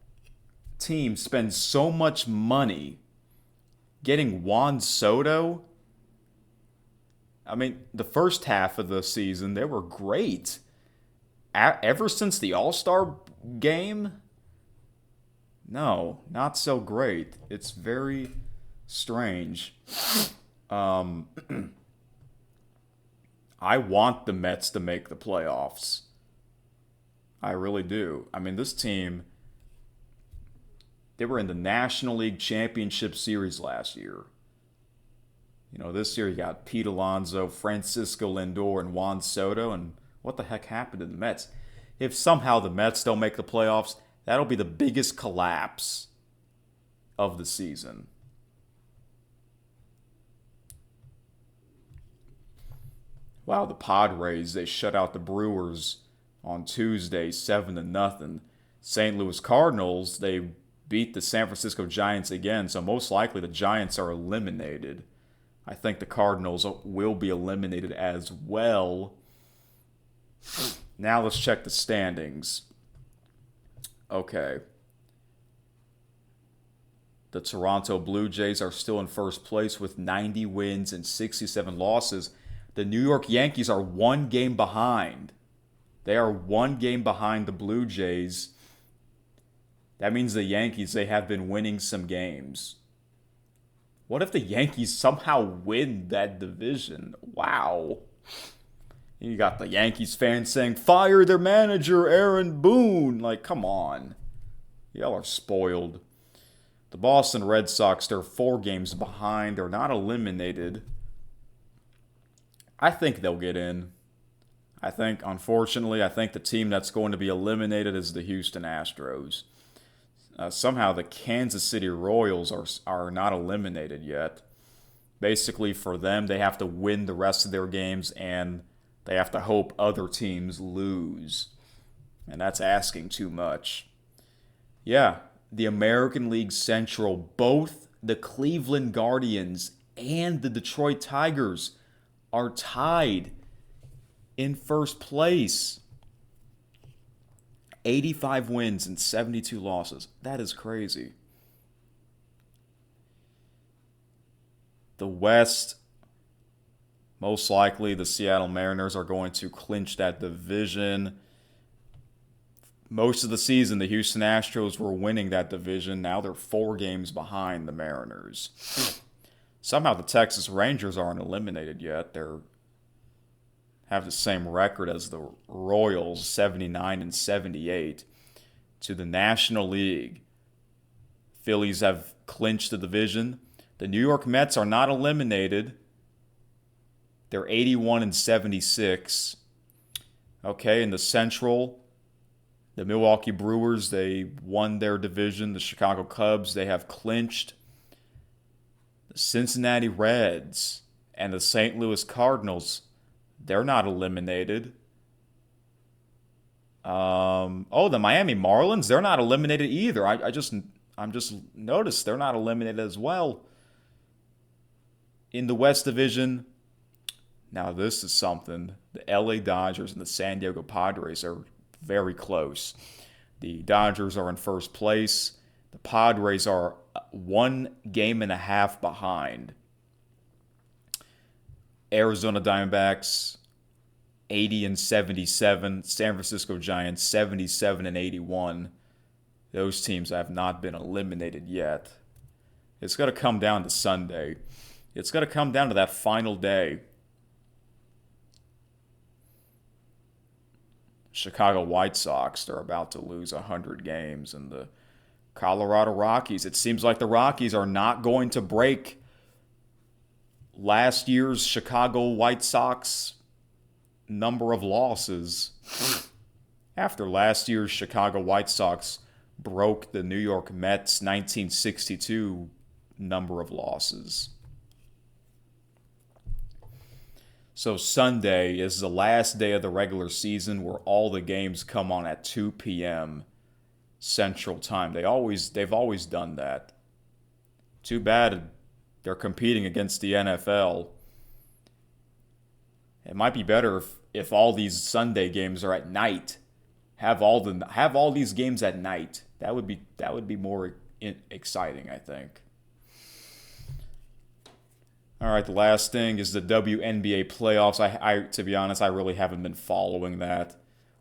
team spends so much money getting Juan Soto. I mean, the first half of the season, they were great. Ever since the All-Star game, no, not so great. It's very strange. I want the Mets to make the playoffs. I really do. I mean, this team, they were in the National League Championship Series last year. You know, this year you got Pete Alonso, Francisco Lindor, and Juan Soto. And what the heck happened to the Mets? If somehow the Mets don't make the playoffs, that'll be the biggest collapse of the season. Wow, the Padres, they shut out the Brewers on Tuesday, 7-0. St. Louis Cardinals, they beat the San Francisco Giants again, so most likely the Giants are eliminated. I think the Cardinals will be eliminated as well. Now let's check the standings. Okay. The Toronto Blue Jays are still in first place with 90 wins and 67 losses. The New York Yankees are 1 game behind. They are 1 game behind the Blue Jays. That means the Yankees, they have been winning some games. What if the Yankees somehow win that division? Wow. You got the Yankees fans saying, fire their manager, Aaron Boone. Like, come on. Y'all are spoiled. The Boston Red Sox, they're 4 games behind. They're not eliminated. I think they'll get in. Unfortunately, I think the team that's going to be eliminated is the Houston Astros. Somehow the Kansas City Royals are not eliminated yet. Basically, for them, they have to win the rest of their games and they have to hope other teams lose. And that's asking too much. Yeah, the American League Central, both the Cleveland Guardians and the Detroit Tigers are tied in first place. 85 wins and 72 losses. That is crazy. The West, most likely the Seattle Mariners are going to clinch that division. Most of the season, the Houston Astros were winning that division. Now they're 4 games behind the Mariners. Somehow the Texas Rangers aren't eliminated yet. They have the same record as the Royals, 79 and 78. To the National League, Phillies have clinched the division. The New York Mets are not eliminated. They're 81 and 76. Okay, in the Central, the Milwaukee Brewers, they won their division. The Chicago Cubs, they have clinched. The Cincinnati Reds and the St. Louis Cardinals, they're not eliminated. The Miami Marlins, they're not eliminated either. I'm just noticed they're not eliminated as well. In the West Division, now this is something. The LA Dodgers and the San Diego Padres are very close. The Dodgers are in first place. The Padres are 1.5 games behind. Arizona Diamondbacks, 80 and 77. San Francisco Giants, 77 and 81. Those teams have not been eliminated yet. It's going to come down to Sunday. It's going to come down to that final day. Chicago White Sox, they're about to lose 100 games. And the Colorado Rockies, it seems like the Rockies are not going to break last year's Chicago White Sox number of losses. After last year's Chicago White Sox broke the New York Mets' 1962 number of losses. So Sunday is the last day of the regular season where all the games come on at 2 p.m. Central Time. They've always done that. Too bad they're competing against the NFL. It might be better if all these Sunday games are at night. Have all these games at night. That would be more exciting, I think. All right, the last thing is the WNBA playoffs. I to be honest, I really haven't been following that.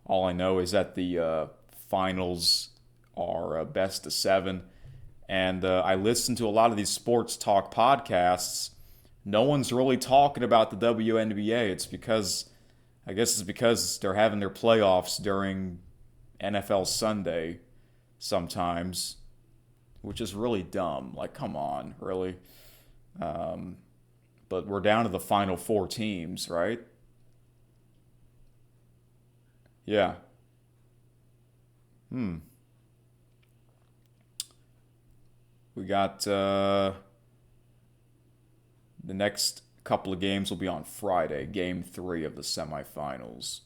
All I know is that the finals are best of 7. And I listen to a lot of these sports talk podcasts. No one's really talking about the WNBA. I guess it's because they're having their playoffs during NFL Sunday sometimes, which is really dumb. Like, come on, really? But we're down to the final 4 teams, right? Yeah. We got the next couple of games will be on Friday, Game 3 of the semifinals.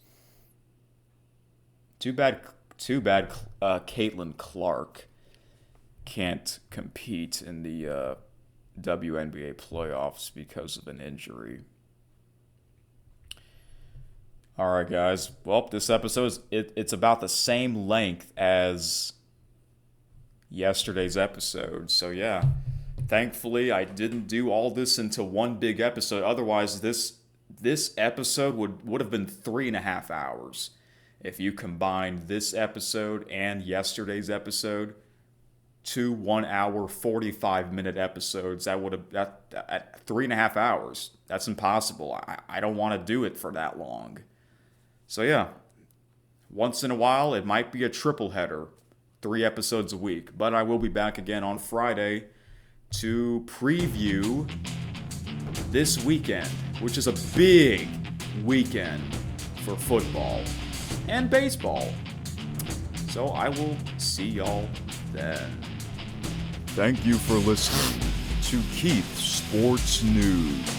Too bad Caitlin Clark can't compete in the WNBA playoffs because of an injury. All right, guys. Well, this episode it's about the same length as yesterday's episode. So yeah, thankfully I didn't do all this into one big episode. Otherwise, this this episode would have been 3.5 hours. If you combined this episode and yesterday's episode, 2 1 hour, 45-minute episodes, that would have, at 3.5 hours. That's impossible. I don't want to do it for that long. So yeah, once in a while, it might be a triple header, 3 episodes a week. But I will be back again on Friday to preview this weekend, which is a big weekend for football and baseball. So I will see y'all then. Thank you for listening to Keith Sports News.